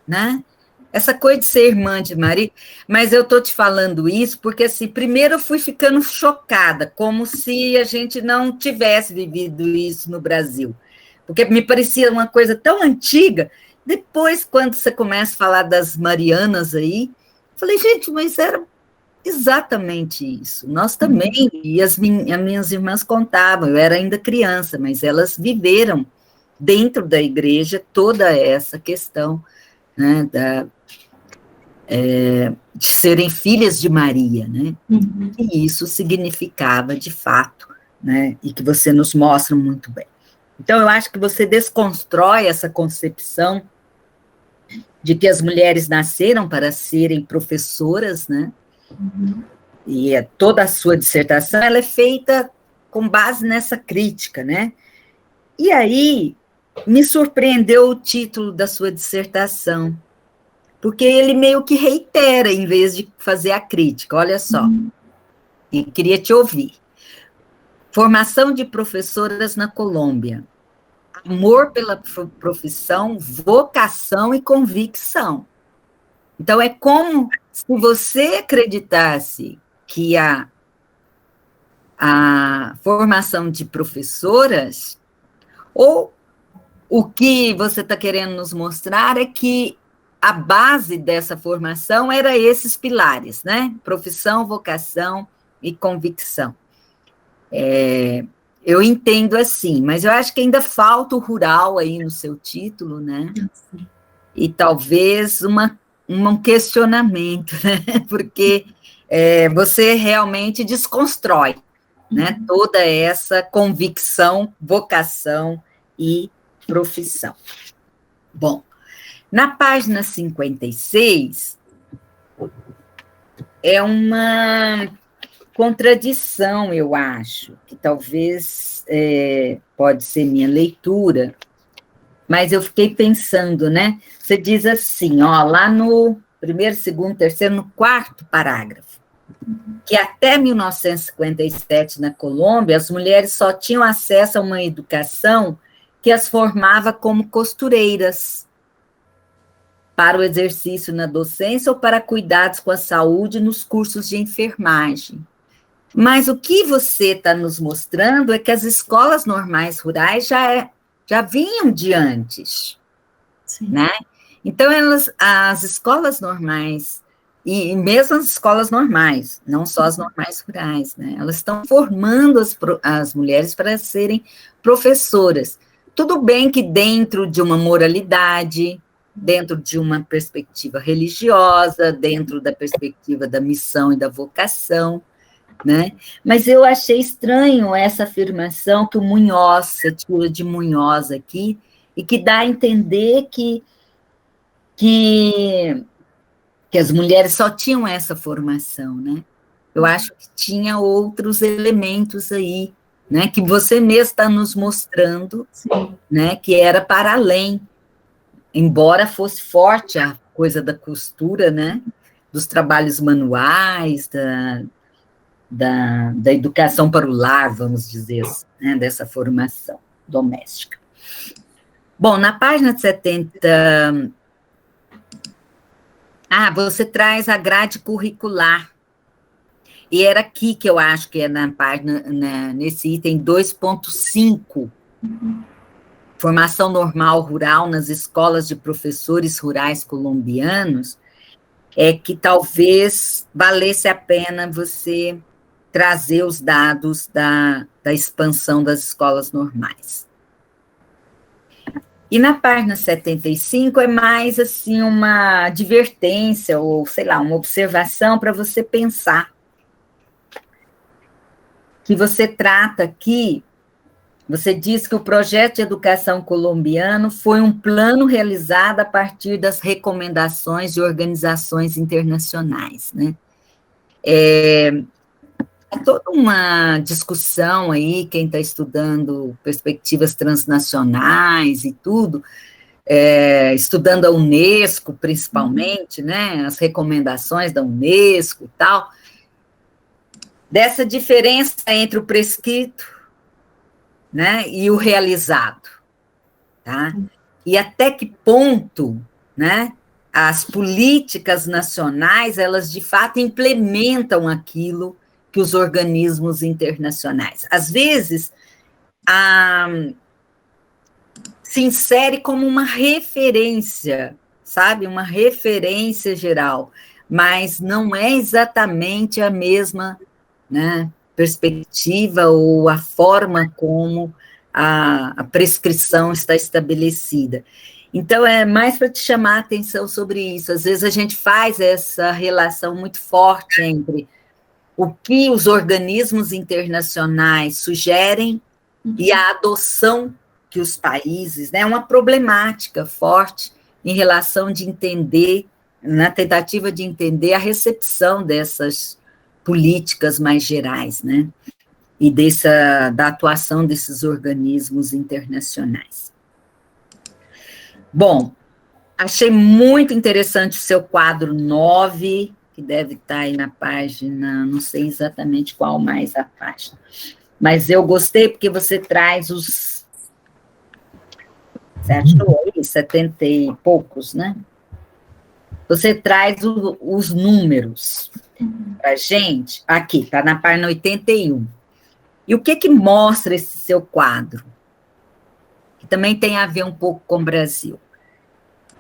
né? Essa coisa de ser irmã de Maria, mas eu estou te falando isso porque, assim, primeiro eu fui ficando chocada, como se a gente não tivesse vivido isso no Brasil, porque me parecia uma coisa tão antiga. Depois, quando você começa a falar das Marianas aí, falei, gente, mas era exatamente isso. Nós também, e as minhas irmãs contavam, eu era ainda criança, mas elas viveram dentro da igreja toda essa questão, né, de serem filhas de Maria, né? E isso significava, de fato, né? E que você nos mostra muito bem. Então, eu acho que você desconstrói essa concepção de que as mulheres nasceram para serem professoras, né? E toda a sua dissertação, ela é feita com base nessa crítica, né? E aí, me surpreendeu o título da sua dissertação, porque ele meio que reitera, em vez de fazer a crítica, olha só, e queria te ouvir. Formação de professoras na Colômbia, amor pela profissão, vocação e convicção. Então, é como se você acreditasse que a formação de professoras, ou o que você está querendo nos mostrar é que a base dessa formação era esses pilares, né? Profissão, vocação e convicção. Eu entendo assim, mas eu acho que ainda falta o rural aí no seu título, né? E talvez um questionamento, né? Porque você realmente desconstrói, né? Toda essa convicção, vocação e profissão. Bom, na página 56, é uma contradição, eu acho, que talvez pode ser minha leitura, mas eu fiquei pensando, né? Você diz assim, ó, lá no primeiro, segundo, terceiro, no quarto parágrafo, que até 1957, na Colômbia, as mulheres só tinham acesso a uma educação que as formava como costureiras, para o exercício na docência ou para cuidados com a saúde nos cursos de enfermagem. Mas o que você está nos mostrando é que as escolas normais rurais já vinham de antes, né? Então, as escolas normais, e mesmo as escolas normais, não só as normais rurais, né? Elas estão formando as mulheres para serem professoras. Tudo bem que dentro de uma moralidade, dentro de uma perspectiva religiosa, dentro da perspectiva da missão e da vocação, né? Mas eu achei estranho essa afirmação que o Munhoz, você tira de Munhoz aqui, e que dá a entender que as mulheres só tinham essa formação, né? Eu acho que tinha outros elementos aí, né? Que você mesmo está nos mostrando, né? Que era para além, embora fosse forte a coisa da costura, né? Dos trabalhos manuais, da educação para o lar, vamos dizer assim, né? Dessa formação doméstica. Bom, na página 70... você traz a grade curricular. E era aqui que eu acho que é na página, nesse item 2.5, formação normal rural nas escolas de professores rurais colombianos, é que talvez valesse a pena você trazer os dados da expansão das escolas normais. E na página 75 é mais assim uma advertência, ou sei lá, uma observação para você pensar. Que você trata aqui, você diz que o projeto de educação colombiano foi um plano realizado a partir das recomendações de organizações internacionais, né? Há toda uma discussão aí, quem está estudando perspectivas transnacionais e tudo, estudando a Unesco, principalmente, né, as recomendações da Unesco e tal, dessa diferença entre o prescrito, né, e o realizado, tá? E até que ponto, né, as políticas nacionais, elas de fato implementam aquilo que os organismos internacionais. Às vezes, se insere como uma referência, sabe? Uma referência geral, mas não é exatamente a mesma, né, perspectiva ou a forma como a prescrição está estabelecida. Então, é mais para te chamar a atenção sobre isso. Às vezes a gente faz essa relação muito forte entre o que os organismos internacionais sugerem e a adoção que os países, né, uma problemática forte em relação de entender, na tentativa de entender a recepção dessas políticas mais gerais, né, e da atuação desses organismos internacionais. Bom, achei muito interessante o seu quadro 9, que deve estar aí na página, não sei exatamente qual mais a página, mas eu gostei porque você traz os... Você achou aí? 70 e poucos, né? Você traz os números para a gente. Aqui, está na página 81. E o que mostra esse seu quadro? Que também tem a ver um pouco com o Brasil.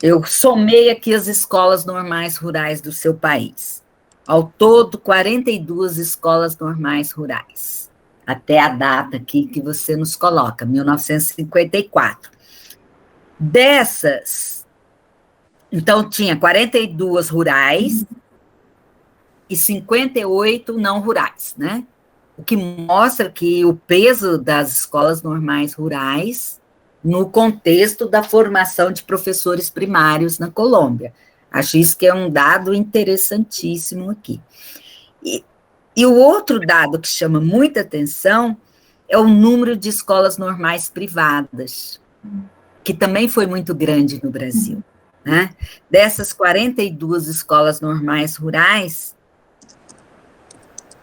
Eu somei aqui as escolas normais rurais do seu país. Ao todo, 42 escolas normais rurais. Até a data aqui que você nos coloca, 1954. Dessas, então, tinha 42 rurais e 58 não rurais, né? O que mostra que o peso das escolas normais rurais no contexto da formação de professores primários na Colômbia. Acho isso que é um dado interessantíssimo aqui. E o outro dado que chama muita atenção é o número de escolas normais privadas, que também foi muito grande no Brasil, né? Dessas 42 escolas normais rurais,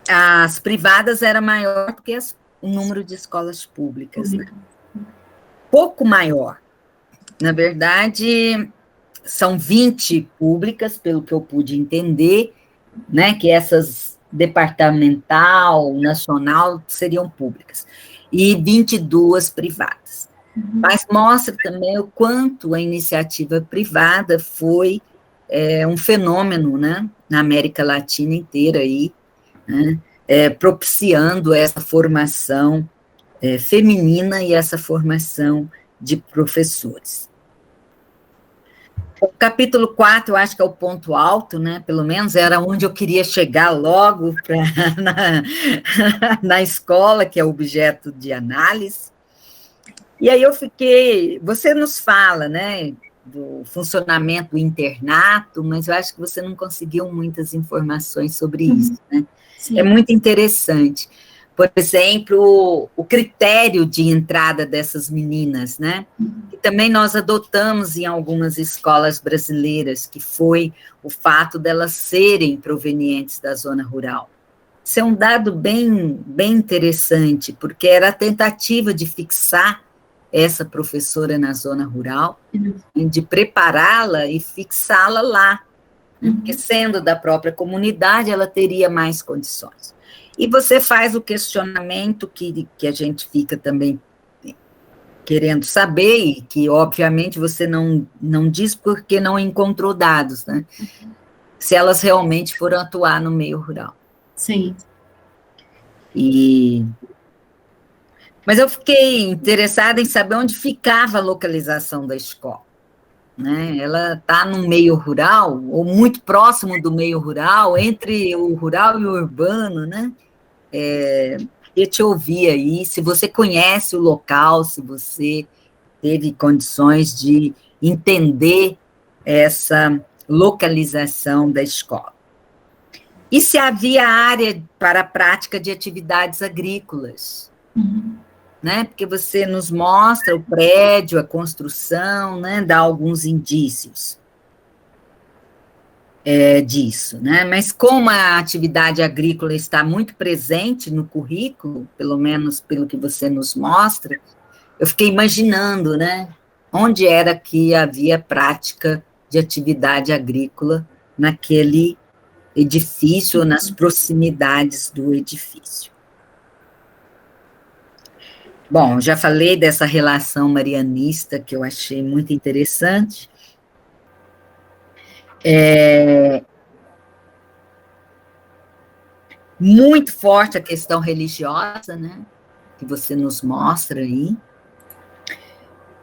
as privadas eram maior do que o número de escolas públicas, né? Pouco maior. Na verdade, são 20 públicas, pelo que eu pude entender, né, que essas departamental, nacional, seriam públicas, e 22 privadas. Mas mostra também o quanto a iniciativa privada foi um fenômeno, né, na América Latina inteira, aí, né, propiciando essa formação feminina e essa formação de professores. O capítulo 4, eu acho que é o ponto alto, né? Pelo menos era onde eu queria chegar logo na escola, que é objeto de análise. E aí eu fiquei... Você nos fala, né, do funcionamento do internato, mas eu acho que você não conseguiu muitas informações sobre isso, né? Sim. É muito interessante. Por exemplo, o critério de entrada dessas meninas, né? Que também nós adotamos em algumas escolas brasileiras, que foi o fato delas serem provenientes da zona rural. Isso é um dado bem interessante, porque era a tentativa de fixar essa professora na zona rural, de prepará-la e fixá-la lá, Porque sendo da própria comunidade, ela teria mais condições. E você faz o questionamento que a gente fica também querendo saber, e que, obviamente, você não diz porque não encontrou dados, né? Se elas realmente foram atuar no meio rural. Sim. Mas eu fiquei interessada em saber onde ficava a localização da escola. Né? Ela está no meio rural, ou muito próximo do meio rural, entre o rural e o urbano, né? Queria te ouvir aí, se você conhece o local, se você teve condições de entender essa localização da escola. E se havia área para a prática de atividades agrícolas, né? Porque você nos mostra o prédio, a construção, né? Dá alguns indícios disso, né? Mas como a atividade agrícola está muito presente no currículo, pelo menos pelo que você nos mostra, eu fiquei imaginando, né? Onde era que havia prática de atividade agrícola naquele edifício, ou nas proximidades do edifício. Bom, já falei dessa relação marianista, que eu achei muito interessante. Muito forte a questão religiosa, né? Que você nos mostra aí.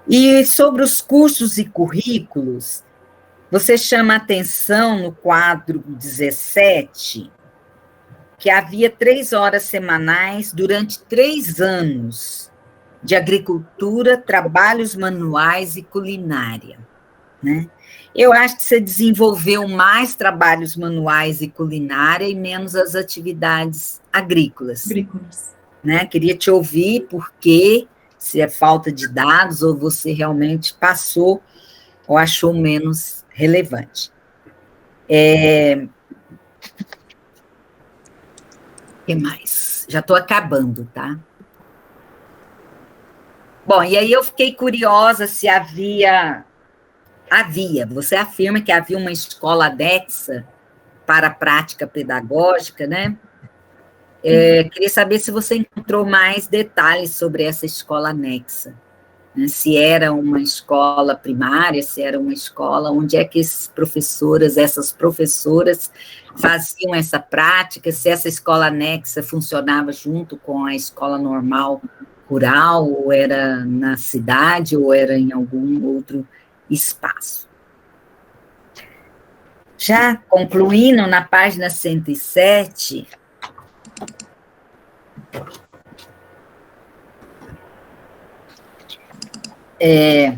E sobre os cursos e currículos, você chama atenção no quadro 17, que havia 3 horas semanais durante 3 anos de agricultura, trabalhos manuais e culinária, né? Eu acho que você desenvolveu mais trabalhos manuais e culinária e menos as atividades agrícolas. Né? Queria te ouvir porque, se é falta de dados ou você realmente passou ou achou menos relevante. O que mais? Já estou acabando, tá? Bom, e aí eu fiquei curiosa se havia, você afirma que havia uma escola anexa para a prática pedagógica, né? Queria saber se você encontrou mais detalhes sobre essa escola anexa, né? Se era uma escola primária, se era uma escola, onde é que essas professoras faziam essa prática, se essa escola anexa funcionava junto com a escola normal rural, ou era na cidade, ou era em algum outro espaço. Já concluindo, na página 107, é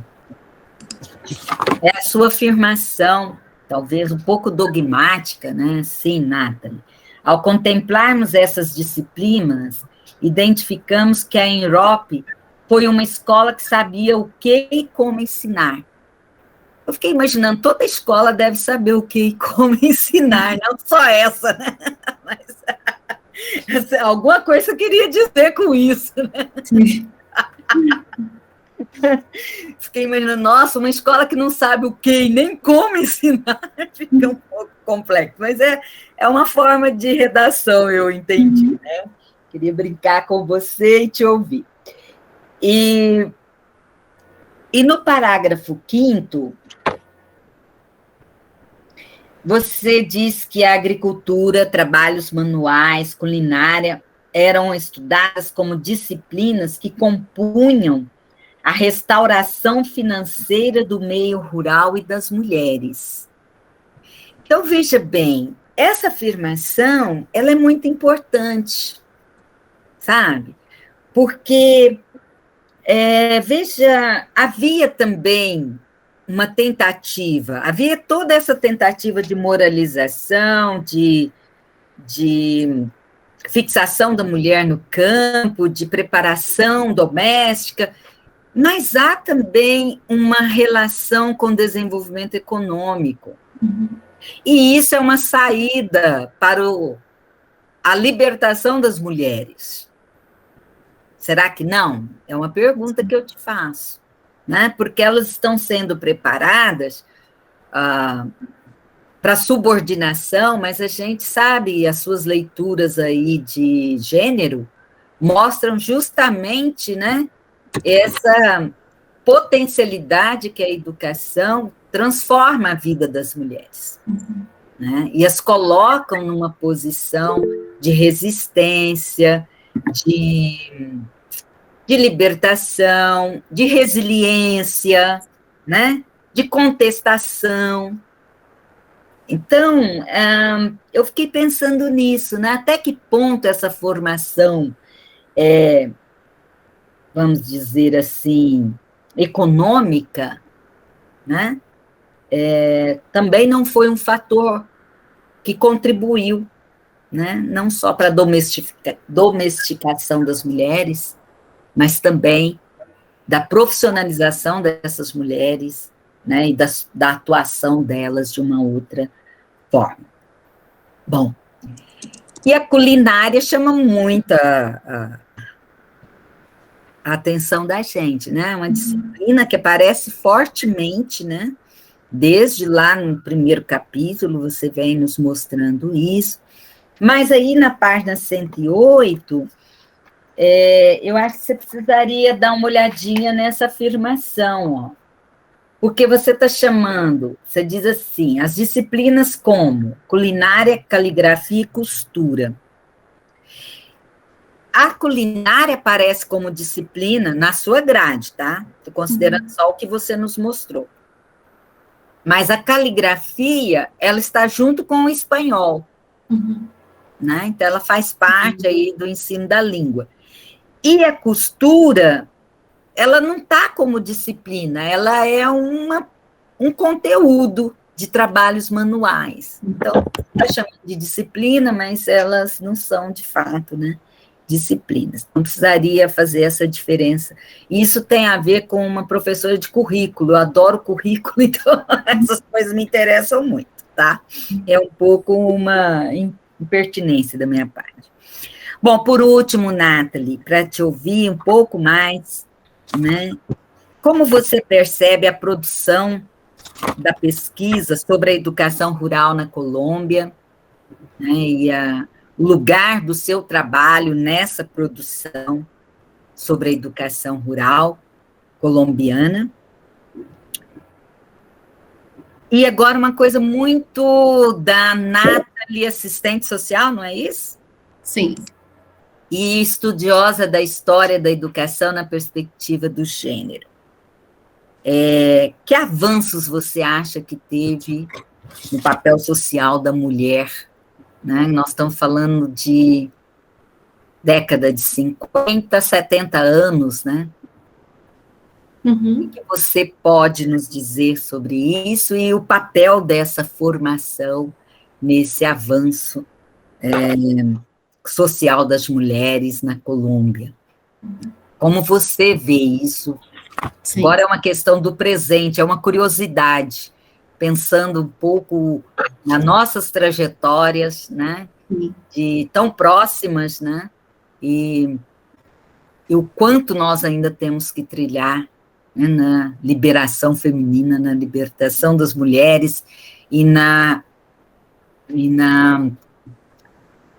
a sua afirmação, talvez um pouco dogmática, né? Sim, Nathalie. Ao contemplarmos essas disciplinas, identificamos que a Enrope foi uma escola que sabia o que e como ensinar. Eu fiquei imaginando, toda escola deve saber o que e como ensinar, não só essa, né? Mas alguma coisa eu queria dizer com isso, né? Sim. Fiquei imaginando, nossa, uma escola que não sabe o que e nem como ensinar, fica um pouco complexo, mas é uma forma de redação, eu entendi, né? Queria brincar com você e te ouvir. E no parágrafo 5º, você diz que a agricultura, trabalhos manuais, culinária, eram estudadas como disciplinas que compunham a restauração financeira do meio rural e das mulheres. Então, veja bem, essa afirmação, ela é muito importante, sabe? Porque, veja, havia também uma tentativa, havia toda essa tentativa de moralização, de fixação da mulher no campo, de preparação doméstica, mas há também uma relação com o desenvolvimento econômico. E isso é uma saída para a libertação das mulheres. Será que não? É uma pergunta que eu te faço, né? Porque elas estão sendo preparadas para subordinação, mas a gente sabe, as suas leituras aí de gênero mostram justamente, né, essa potencialidade que a educação transforma a vida das mulheres, né, e as colocam numa posição de resistência, de libertação, de resiliência, né, de contestação. Então, eu fiquei pensando nisso, né? Até que ponto essa formação, vamos dizer assim, econômica, né? Também não foi um fator que contribuiu, né? Não só para a domesticação das mulheres, mas também da profissionalização dessas mulheres, né? E da atuação delas de uma outra forma. Bom, e a culinária chama muito a atenção da gente, né? Uma disciplina que aparece fortemente, né? Desde lá no primeiro capítulo, você vem nos mostrando isso. Mas aí na página 108, eu acho que você precisaria dar uma olhadinha nessa afirmação, ó. Porque você está chamando, você diz assim, as disciplinas como culinária, caligrafia e costura. A culinária aparece como disciplina na sua grade, tá? Estou considerando só o que você nos mostrou. Mas a caligrafia, ela está junto com o espanhol, né? Então, ela faz parte aí do ensino da língua. E a costura, ela não está como disciplina, ela é um conteúdo de trabalhos manuais. Então, está chamando de disciplina, mas elas não são, de fato, né, disciplinas. Não precisaria fazer essa diferença. E isso tem a ver com uma professora de currículo. Eu adoro currículo, então essas coisas me interessam muito, tá? É um pouco uma impertinência da minha parte. Bom, por último, Nathalie, para te ouvir um pouco mais, né? Como você percebe a produção da pesquisa sobre a educação rural na Colômbia, né, e o lugar do seu trabalho nessa produção sobre a educação rural colombiana? E agora uma coisa muito da Nathalie, assistente social, não é isso? Sim. E estudiosa da história da educação na perspectiva do gênero. Que avanços você acha que teve no papel social da mulher, né? Nós estamos falando de década de 50, 70 anos, né? O que você pode nos dizer sobre isso e o papel dessa formação nesse avanço social das mulheres na Colômbia? Como você vê isso? Sim. Agora é uma questão do presente, é uma curiosidade, pensando um pouco nas nossas trajetórias, né, de tão próximas, né, e o quanto nós ainda temos que trilhar, né, na liberação feminina, na libertação das mulheres e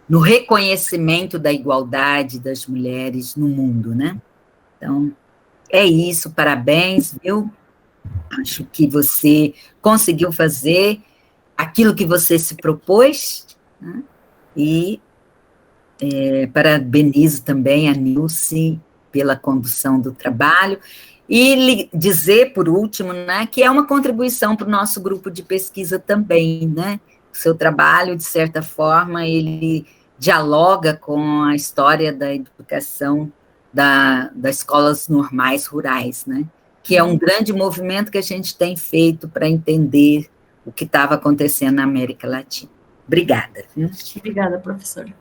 no reconhecimento da igualdade das mulheres no mundo, né? Então, é isso, parabéns, viu? Acho que você conseguiu fazer aquilo que você se propôs, né? E parabenizo também a Nilce pela condução do trabalho, e dizer, por último, né, que é uma contribuição para o nosso grupo de pesquisa também, né? O seu trabalho, de certa forma, ele dialoga com a história da educação das escolas normais rurais, né? Que é um grande movimento que a gente tem feito para entender o que estava acontecendo na América Latina. Obrigada. Obrigada, professora.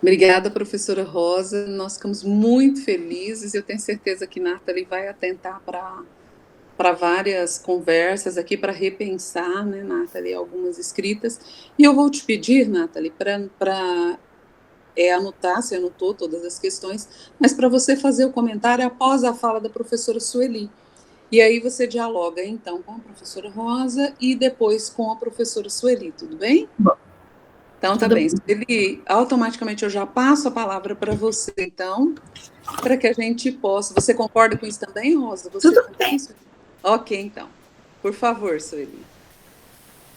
Obrigada, professora Rosa. Nós ficamos muito felizes. Eu tenho certeza que Nathalie vai atentar para várias conversas aqui, para repensar, né, Nathalie, algumas escritas. E eu vou te pedir, Nathalie, para anotar, você anotou todas as questões, mas para você fazer o comentário após a fala da professora Sueli. E aí você dialoga, então, com a professora Rosa e depois com a professora Sueli, tudo bem? Bom, Então, tá tudo bem. bem. Sueli, automaticamente eu já passo a palavra para você, então, para que a gente possa... Você concorda com isso também, Rosa? Você Tudo também, Sueli? Ok, então. Por favor, Sueli.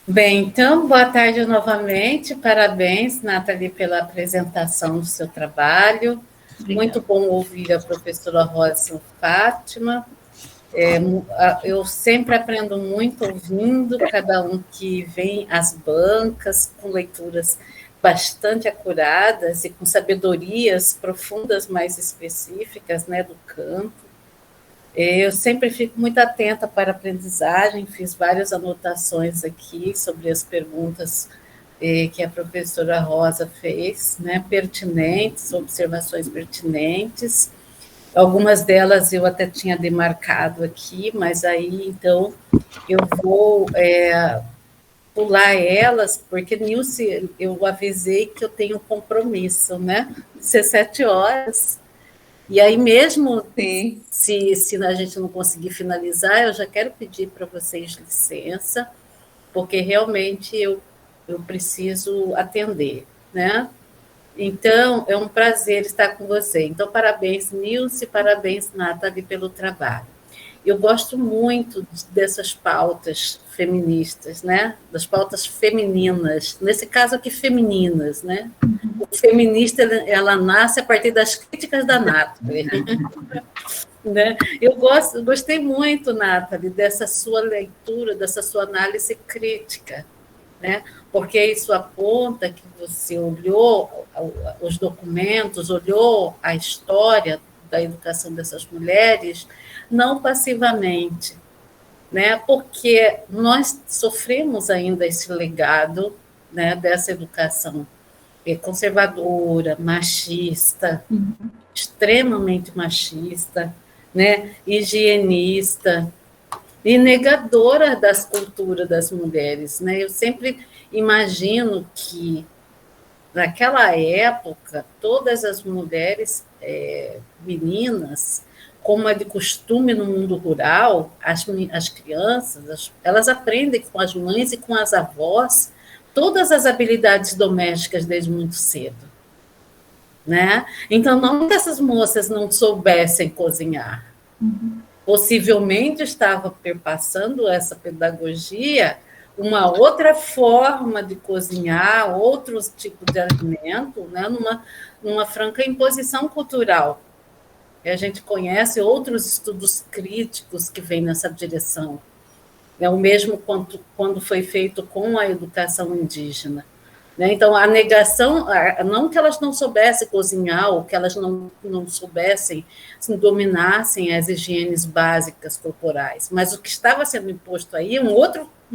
Bem, então, boa tarde novamente. Parabéns, Nathalie, pela apresentação do seu trabalho. Obrigada. Muito bom ouvir a professora Rosa Fátima. Eu sempre aprendo muito ouvindo cada um que vem às bancas com leituras bastante acuradas e com sabedorias profundas mais específicas, né, do campo. Eu sempre fico muito atenta para a aprendizagem, fiz várias anotações aqui sobre as perguntas que a professora Rosa fez, né, pertinentes, observações pertinentes. Algumas delas eu até tinha demarcado aqui, mas aí, então, eu vou pular elas, porque, Nilce, eu avisei que eu tenho um compromisso, né? 17 horas. E aí, mesmo Sim. se a gente não conseguir finalizar, eu já quero pedir para vocês licença, porque realmente eu preciso atender, né? Então, é um prazer estar com você. Então, parabéns, Nilce, parabéns, Nathalie, pelo trabalho. Eu gosto muito dessas pautas feministas, né? Das pautas femininas, nesse caso aqui, femininas, né? O feminista, ela nasce a partir das críticas da Nathalie. Né? Eu gostei muito, Nathalie, dessa sua leitura, dessa sua análise crítica, né? Porque isso aponta que você olhou os documentos, olhou a história da educação dessas mulheres, não passivamente, né? Porque nós sofremos ainda esse legado, né, dessa educação conservadora, machista, extremamente machista, né, higienista, e negadora das culturas das mulheres, né? Eu sempre imagino que, naquela época, todas as mulheres meninas, como é de costume no mundo rural, as crianças, elas aprendem com as mães e com as avós todas as habilidades domésticas desde muito cedo, né? Então, não que essas moças não soubessem cozinhar, possivelmente estava perpassando essa pedagogia uma outra forma de cozinhar, outros tipos de alimento, né, numa franca imposição cultural. E a gente conhece outros estudos críticos que vêm nessa direção. É o mesmo quando foi feito com a educação indígena. Então, a negação, não que elas não soubessem cozinhar, ou que elas não soubessem, assim, dominassem as higienes básicas corporais, mas o que estava sendo imposto aí é uma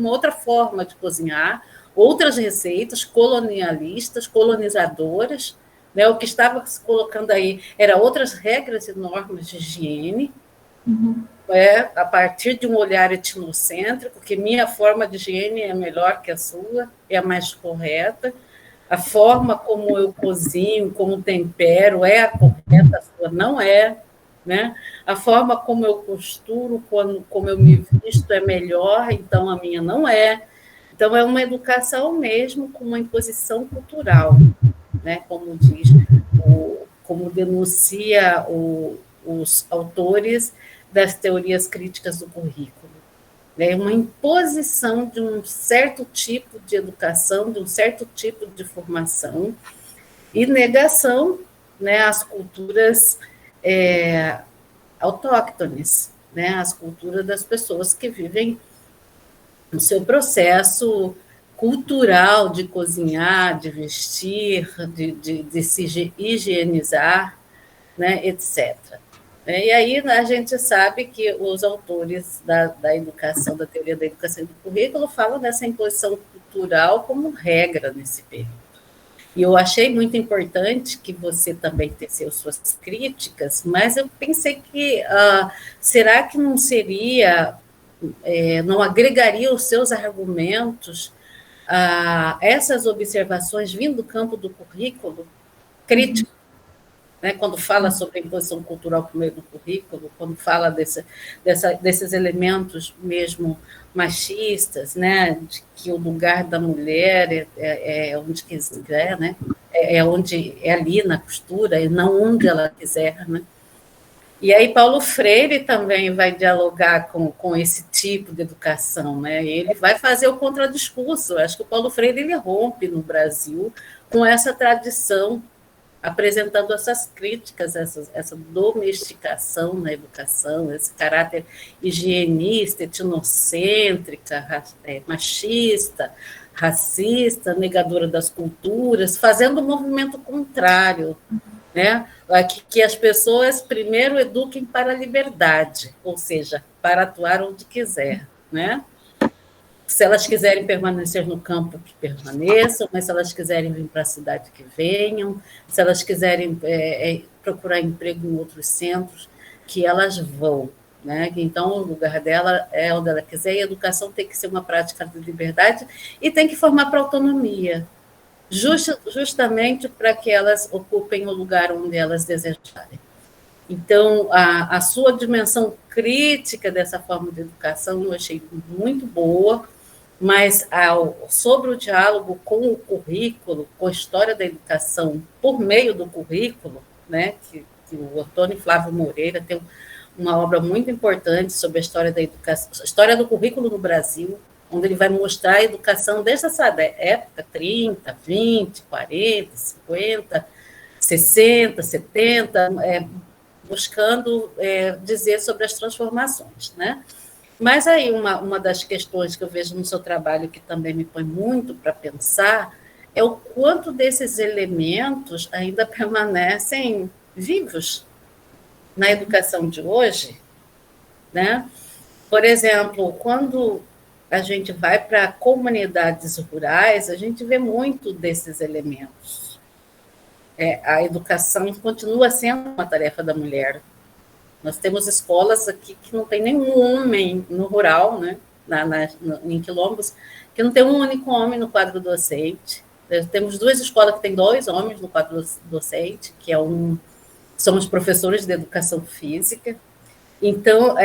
outra forma de cozinhar, outras receitas colonialistas, colonizadoras, né? O que estava se colocando aí eram outras regras e normas de higiene, a partir de um olhar etnocêntrico, que minha forma de higiene é melhor que a sua, é a mais correta, a forma como eu cozinho, como tempero é a correta, a sua não é, né? A forma como eu costuro, como eu me visto é melhor, então a minha não é. Então, é uma educação mesmo com uma imposição cultural, né? Como diz, como denuncia os autores das teorias críticas do currículo. É uma imposição de um certo tipo de educação, de um certo tipo de formação, e negação, né, às culturas autóctones, né, às culturas das pessoas que vivem o seu processo cultural de cozinhar, de vestir, de se higienizar, né, etc. E aí a gente sabe que os autores da educação, da teoria da educação e do currículo, falam dessa imposição cultural como regra nesse período. E eu achei muito importante que você também teceu suas críticas, mas eu pensei que será que não seria, não agregaria os seus argumentos a essas observações vindo do campo do currículo crítico? né, quando fala sobre a imposição cultural por meio do currículo, quando fala desses elementos mesmo machistas, né, de que o lugar da mulher é onde quiser, né, onde é ali na costura, e não onde ela quiser, né. E aí Paulo Freire também vai dialogar com esse tipo de educação, né? Ele vai fazer o contradiscurso. Eu acho que o Paulo Freire ele rompe no Brasil com essa tradição, apresentando essas críticas, essa domesticação na educação, esse caráter higienista, etnocêntrica, machista, racista, negadora das culturas, fazendo um movimento contrário, né? Que as pessoas primeiro eduquem para a liberdade, ou seja, para atuar onde quiser, né? Se elas quiserem permanecer no campo, que permaneçam, mas se elas quiserem vir para a cidade, que venham, se elas quiserem procurar emprego em outros centros, que elas vão, né? Então, o lugar dela é onde ela quiser, e a educação tem que ser uma prática de liberdade e tem que formar para a autonomia, justamente para que elas ocupem o lugar onde elas desejarem. Então, a sua dimensão crítica dessa forma de educação eu achei muito boa, mas sobre o diálogo com o currículo, com a história da educação por meio do currículo, né, que o Antônio Flávio Moreira tem uma obra muito importante sobre a história da educação, a história do currículo no Brasil, onde ele vai mostrar a educação desde essa época, 30, 20, 40, 50, 60, 70, buscando dizer sobre as transformações, né? Mas aí uma das questões que eu vejo no seu trabalho, que também me põe muito para pensar, é o quanto desses elementos ainda permanecem vivos na educação de hoje, né? Por exemplo, quando a gente vai para comunidades rurais, a gente vê muito desses elementos. A educação continua sendo uma tarefa da mulher. Nós temos escolas aqui que não tem nenhum homem no rural, né, em quilombos, que não tem um único homem no quadro docente. Temos 2 escolas que têm 2 homens no quadro docente, que são os professores de educação física. Então,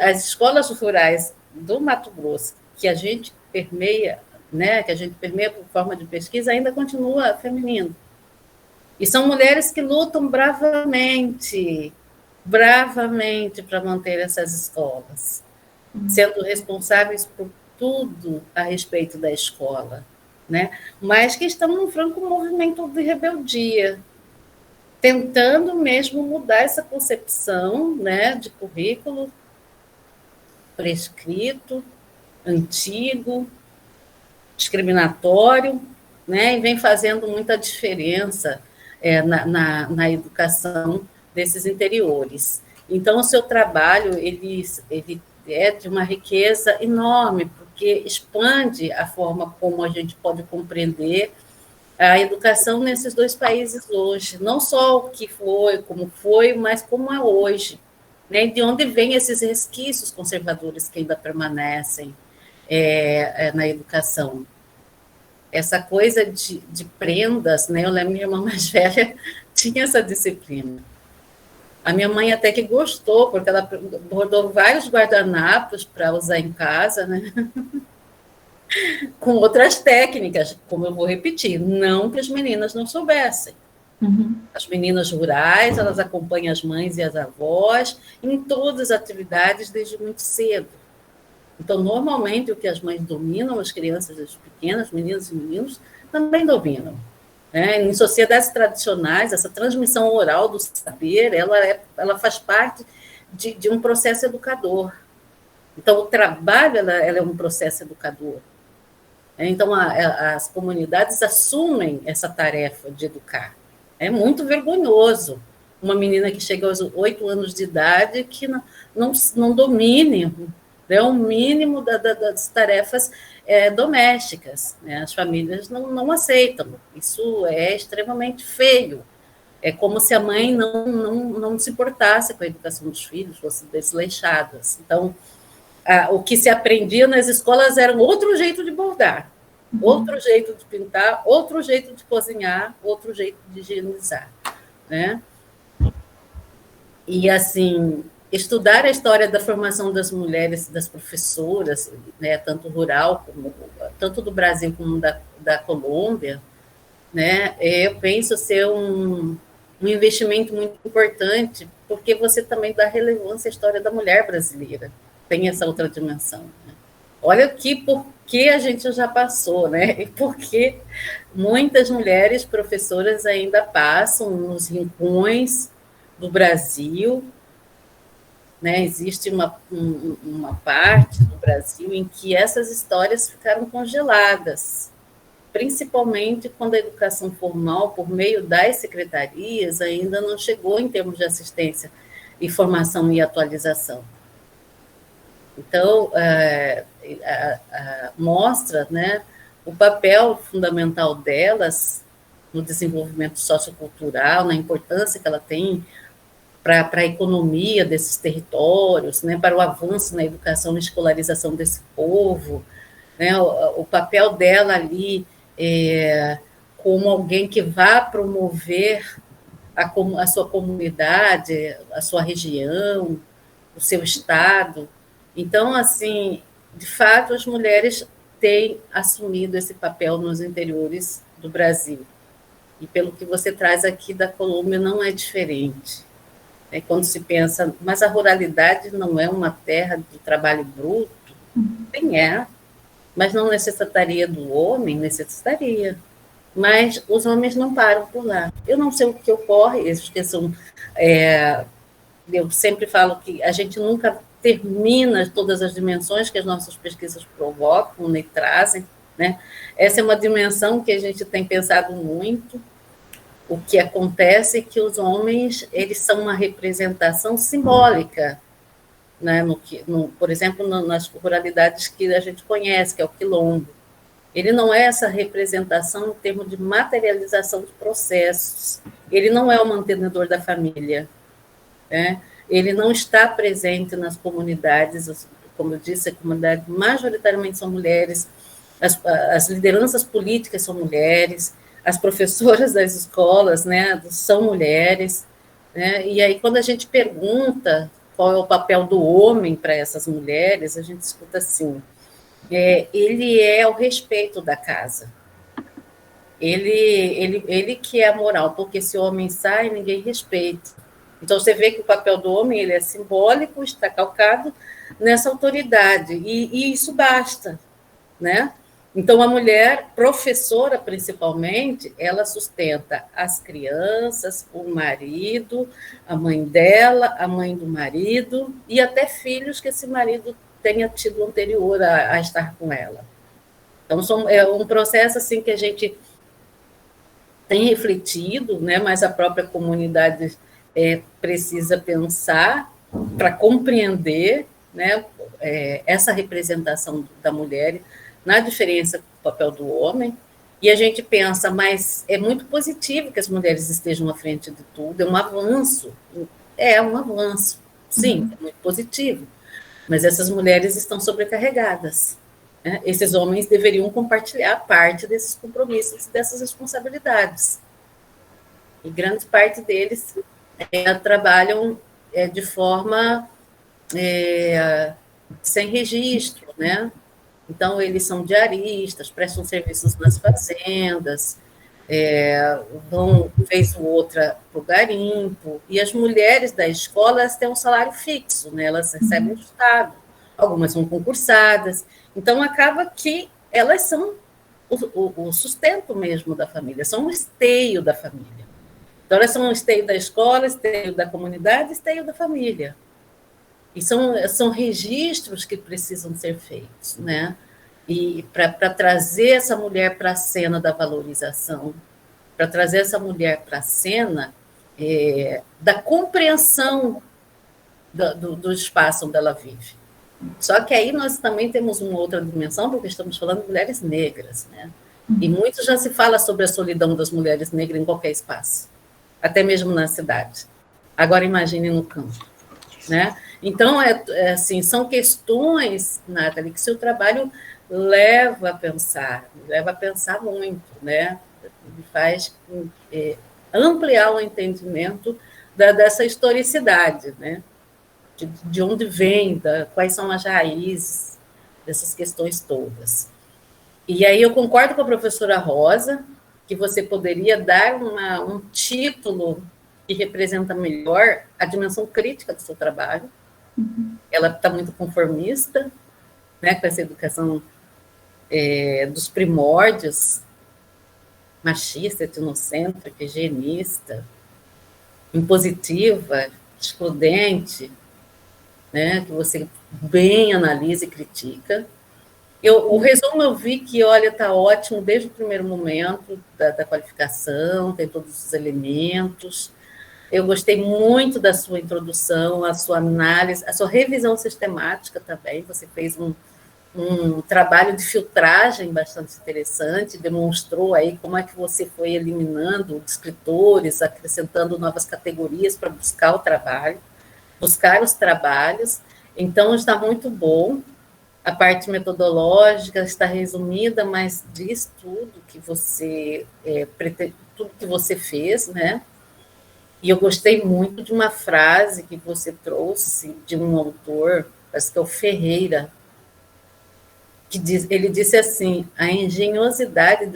as escolas rurais do Mato Grosso, que a gente permeia, né, por forma de pesquisa, ainda continua feminino. E são mulheres que lutam bravamente para manter essas escolas, sendo responsáveis por tudo a respeito da escola, né? Mas que estão num franco movimento de rebeldia, tentando mesmo mudar essa concepção, né, de currículo prescrito, antigo, discriminatório, né, e vem fazendo muita diferença na educação desses interiores. Então, o seu trabalho ele é de uma riqueza enorme, porque expande a forma como a gente pode compreender a educação nesses 2 países hoje, não só o que foi, como foi, mas como é hoje, né? De onde vêm esses resquícios conservadores que ainda permanecem na educação. Essa coisa de prendas, né? Eu lembro, minha irmã mais velha tinha essa disciplina. A minha mãe até que gostou, porque ela bordou vários guardanapos para usar em casa, né? Com outras técnicas, como eu vou repetir, não que as meninas não soubessem. Uhum. As meninas rurais, elas acompanham as mães e as avós em todas as atividades desde muito cedo. Então, normalmente, o que as mães dominam, as crianças, as pequenas, meninas e meninos, também dominam. Em sociedades tradicionais, essa transmissão oral do saber, ela faz parte de um processo educador. Então, o trabalho ela é um processo educador. Então, as comunidades assumem essa tarefa de educar. É muito vergonhoso uma menina que chega aos 8 anos de idade que não domine, né, o mínimo das tarefas domésticas, né? As famílias não aceitam. Isso é extremamente feio. É como se a mãe não se importasse com a educação dos filhos, fosse desleixada. Então, o que se aprendia nas escolas era outro jeito de bordar, outro jeito de pintar, outro jeito de cozinhar, outro jeito de higienizar. né? E, assim, estudar a história da formação das mulheres, das professoras, né, tanto rural, tanto do Brasil como da Colômbia, né, eu penso ser um investimento muito importante, porque você também dá relevância à história da mulher brasileira, tem essa outra dimensão. Né? Olha por que a gente já passou, né? E por que muitas mulheres professoras ainda passam nos rincões do Brasil, né? Existe uma parte do Brasil em que essas histórias ficaram congeladas, principalmente quando a educação formal, por meio das secretarias, ainda não chegou em termos de assistência, informação e atualização. Então, mostra, né, o papel fundamental delas no desenvolvimento sociocultural, na importância que ela tem para a economia desses territórios, né, para o avanço na educação e escolarização desse povo, né, o papel dela ali como alguém que vá promover a sua comunidade, a sua região, o seu estado. Então, assim, de fato, as mulheres têm assumido esse papel nos interiores do Brasil. E pelo que você traz aqui da Colômbia, não é diferente. Quando se pensa, mas a ruralidade não é uma terra de trabalho bruto? Bem, mas não necessitaria do homem? Necessitaria. Mas os homens não param por lá. Eu não sei o que ocorre, eu sempre falo que a gente nunca termina todas as dimensões que as nossas pesquisas provocam, né, trazem, né? Essa é uma dimensão que a gente tem pensado muito. O que acontece é que os homens, eles são uma representação simbólica, né? Por exemplo, nas ruralidades que a gente conhece, que é o quilombo. Ele não é essa representação em termos de materialização de processos. Ele não é o mantenedor da família, né? Ele não está presente nas comunidades, como eu disse, a comunidade majoritariamente são mulheres, as lideranças políticas são mulheres, as professoras das escolas, né, são mulheres, né? E aí, quando a gente pergunta qual é o papel do homem para essas mulheres, a gente escuta assim, ele é o respeito da casa, ele que é a moral, porque se o homem sai, ninguém respeita. Então, você vê que o papel do homem ele é simbólico, está calcado nessa autoridade, e isso basta, né? Então, a mulher, professora principalmente, ela sustenta as crianças, o marido, a mãe dela, a mãe do marido, e até filhos que esse marido tenha tido anterior a estar com ela. Então, é um processo assim que a gente tem refletido, né? Mas a própria comunidade precisa pensar para compreender, né, essa representação da mulher na diferença do papel do homem, e a gente pensa, mas é muito positivo que as mulheres estejam à frente de tudo, é um avanço, sim, é muito positivo, mas essas mulheres estão sobrecarregadas, né? Esses homens deveriam compartilhar parte desses compromissos, dessas responsabilidades, e grande parte deles trabalham de forma sem registro, né? Então, eles são diaristas, prestam serviços nas fazendas, vão, vez ou outra, para o garimpo, e as mulheres da escola têm um salário fixo, né? Elas recebem do Estado, algumas são concursadas, então acaba que elas são o sustento mesmo da família, são o esteio da família. Então, elas são o esteio da escola, esteio da comunidade, esteio da família. E são registros que precisam ser feitos, né? E para trazer essa mulher para a cena da valorização, para trazer essa mulher para a cena da compreensão do espaço onde ela vive. Só que aí nós também temos uma outra dimensão, porque estamos falando de mulheres negras, né? E muito já se fala sobre a solidão das mulheres negras em qualquer espaço, até mesmo na cidade. Agora imagine no campo, né? Então, assim, são questões, Nathalie, que seu trabalho leva a pensar muito, né? Me faz ampliar o entendimento dessa historicidade, né? De onde vem, quais são as raízes dessas questões todas. E aí eu concordo com a professora Rosa, que você poderia dar um título que representa melhor a dimensão crítica do seu trabalho. Ela está muito conformista, né, com essa educação dos primórdios, machista, etnocêntrica, higienista, impositiva, excludente, né, que você bem analisa e critica. O resumo eu vi que, olha, está ótimo desde o primeiro momento da qualificação, tem todos os elementos. Eu gostei muito da sua introdução, a sua análise, a sua revisão sistemática também. Você fez um trabalho de filtragem bastante interessante, demonstrou aí como é que você foi eliminando escritores, acrescentando novas categorias para buscar o trabalho, buscar os trabalhos. Então, está muito bom. A parte metodológica está resumida, mas diz tudo que você tudo que você fez, né? E eu gostei muito de uma frase que você trouxe de um autor, parece que é o Ferreira, que ele disse assim: a engenhosidade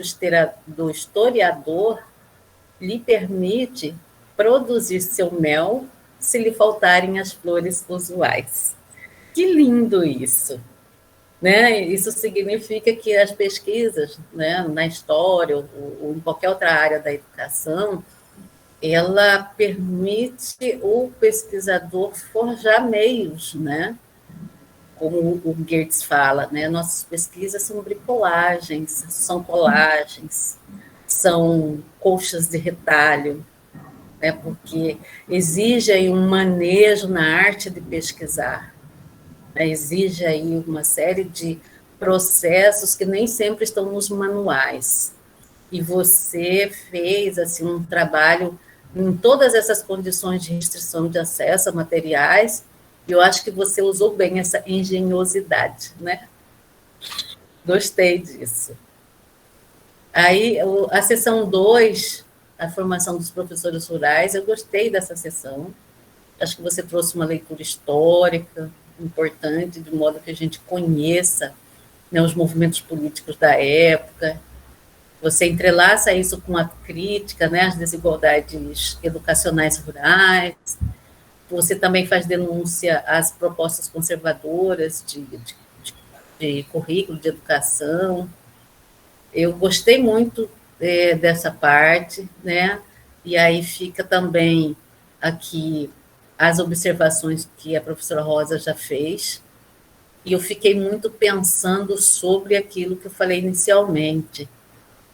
do historiador lhe permite produzir seu mel se lhe faltarem as flores usuais. Que lindo isso! Né? Isso significa que as pesquisas, né, na história ou em qualquer outra área da educação, ela permite o pesquisador forjar meios, né? Como o Geertz fala, né? Nossas pesquisas são bricolagens, são colagens, são colchas de retalho, né? Porque exige aí um manejo na arte de pesquisar. Exige aí uma série de processos que nem sempre estão nos manuais. E você fez assim um trabalho em todas essas condições de restrição de acesso a materiais, e eu acho que você usou bem essa engenhosidade, né? Gostei disso. Aí, a sessão 2, a formação dos professores rurais, eu gostei dessa sessão. Acho que você trouxe uma leitura histórica importante, de modo que a gente conheça, né, os movimentos políticos da época. Você entrelaça isso com a crítica, né, às desigualdades educacionais rurais. Você também faz denúncia às propostas conservadoras de currículo, de educação. Eu gostei muito dessa parte, né? E aí fica também aqui as observações que a professora Rosa já fez, e eu fiquei muito pensando sobre aquilo que eu falei inicialmente.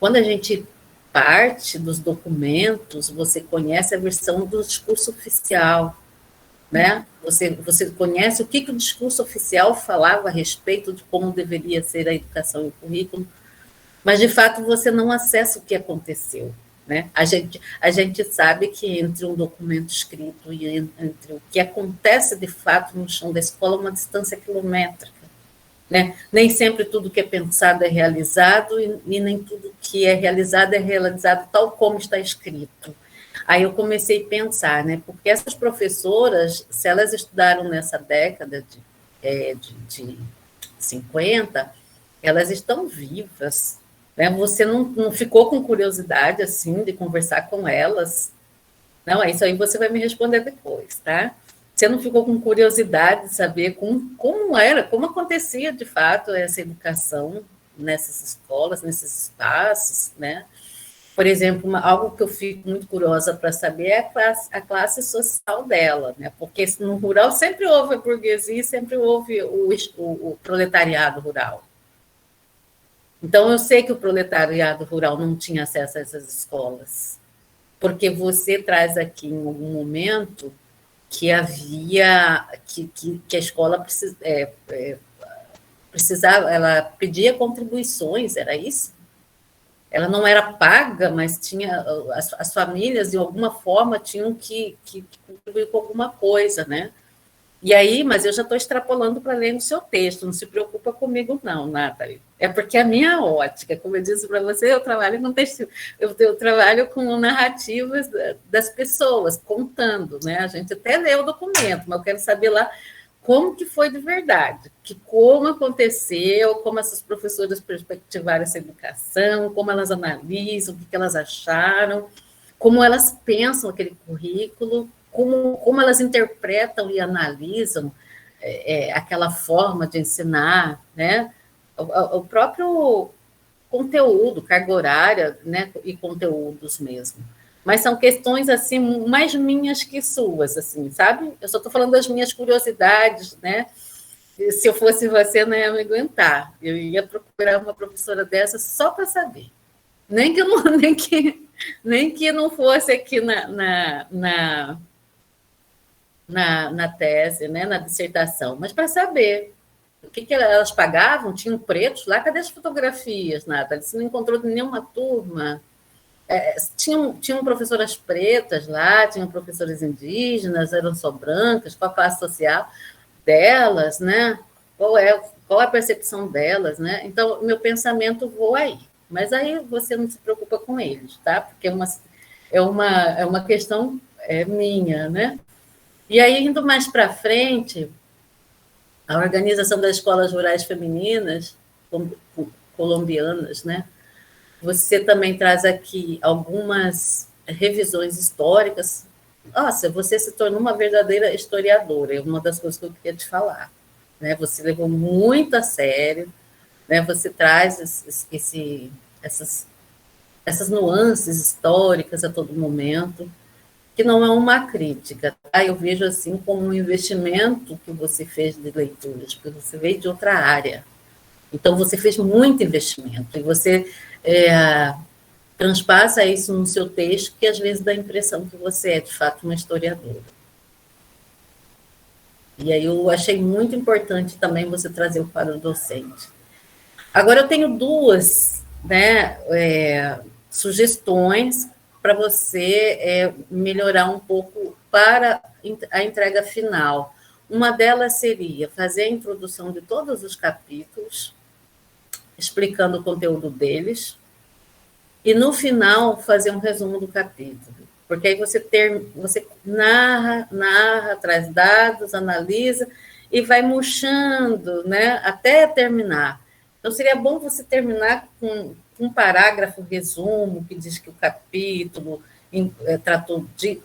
Quando a gente parte dos documentos, você conhece a versão do discurso oficial, né? Você conhece o que o discurso oficial falava a respeito de como deveria ser a educação e o currículo, mas, de fato, você não acessa o que aconteceu. Né? A gente sabe que entre um documento escrito e entre o que acontece de fato no chão da escola, uma distância quilométrica. Né? Nem sempre tudo que é pensado é realizado e nem tudo que é realizado tal como está escrito. Aí eu comecei a pensar, né? Porque essas professoras, se elas estudaram nessa década de 50, elas estão vivas. Né? Você não ficou com curiosidade, assim, de conversar com elas? Não, é isso aí, você vai me responder depois, tá? Você não ficou com curiosidade de saber como era, como acontecia, de fato, essa educação nessas escolas, nesses espaços, né? Por exemplo, algo que eu fico muito curiosa para saber é a classe social dela, né? Porque no rural sempre houve a burguesia, sempre houve o proletariado rural. Então, eu sei que o proletariado rural não tinha acesso a essas escolas, porque você traz aqui em algum momento que havia, que a escola precisava, ela pedia contribuições, era isso? Ela não era paga, mas tinha, as famílias, de alguma forma, tinham que contribuir com alguma coisa, né? E aí, mas eu já estou extrapolando para além do seu texto, não se preocupa comigo não, Nathalie. É porque a minha ótica, como eu disse para você, eu trabalho com texto, eu trabalho com narrativas das pessoas, contando, né? A gente até lê o documento, mas eu quero saber lá como que foi de verdade, que como aconteceu, como essas professoras perspectivaram essa educação, como elas analisam, o que elas acharam, como elas pensam aquele currículo, como elas interpretam e analisam aquela forma de ensinar, né? O próprio conteúdo, carga horária, né? E conteúdos mesmo. Mas são questões, assim, mais minhas que suas, assim, sabe? Eu só estou falando das minhas curiosidades, né? Se eu fosse você, não ia me aguentar. Eu ia procurar uma professora dessa só para saber. Nem que, não, nem que não fosse aqui na tese, né, na dissertação, mas para saber o que elas pagavam. Tinham pretos lá, cadê as fotografias, Nathalie? Você não encontrou nenhuma turma? Tinham professoras pretas lá, tinham professoras indígenas, eram só brancas, qual a classe social delas, né? Qual a percepção delas, né? Então, meu pensamento voa aí. Mas aí você não se preocupa com eles, tá? Porque é uma questão minha, né? E aí, indo mais para frente, a Organização das Escolas Rurais Femininas colombianas, né? Você também traz aqui algumas revisões históricas. Nossa, você se tornou uma verdadeira historiadora, é uma das coisas que eu queria te falar, né? Você levou muito a sério, né? Você traz essas nuances históricas a todo momento, que não é uma crítica, tá? Eu vejo assim como um investimento que você fez de leituras, porque você veio de outra área. Então, você fez muito investimento, e você transpassa isso no seu texto, que às vezes dá a impressão que você é, de fato, uma historiadora. E aí eu achei muito importante também você trazer para o docente. Agora, eu tenho duas, né, sugestões para você melhorar um pouco para a entrega final. Uma delas seria fazer a introdução de todos os capítulos, explicando o conteúdo deles, e no final fazer um resumo do capítulo, porque aí você narra, traz dados, analisa e vai murchando, né, até terminar. Então, seria bom você terminar com um parágrafo resumo que diz que o capítulo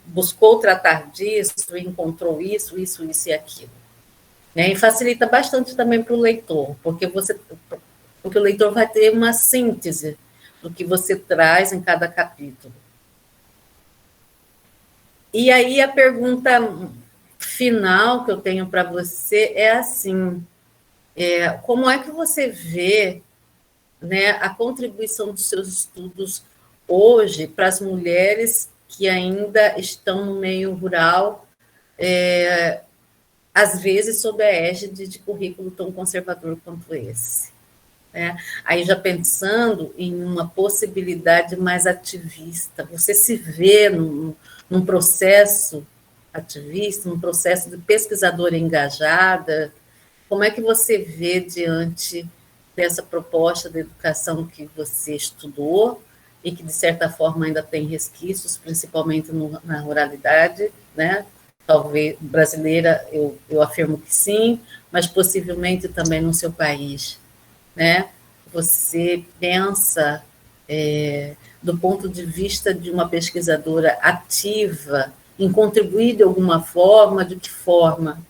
buscou tratar disso, encontrou isso e aquilo. Né? E facilita bastante também para o leitor, porque o leitor vai ter uma síntese do que você traz em cada capítulo. E aí a pergunta final que eu tenho para você é assim, como é que você vê, né, a contribuição dos seus estudos hoje para as mulheres que ainda estão no meio rural, às vezes sob a égide de currículo tão conservador quanto esse? Aí já pensando em uma possibilidade mais ativista, você se vê num processo ativista, num processo de pesquisadora engajada, como é que você vê diante dessa proposta de educação que você estudou e que, de certa forma, ainda tem resquícios, principalmente na ruralidade, né? Talvez brasileira, eu afirmo que sim, mas possivelmente também no seu país, né? Você pensa, do ponto de vista de uma pesquisadora ativa, em contribuir de alguma forma, de que forma?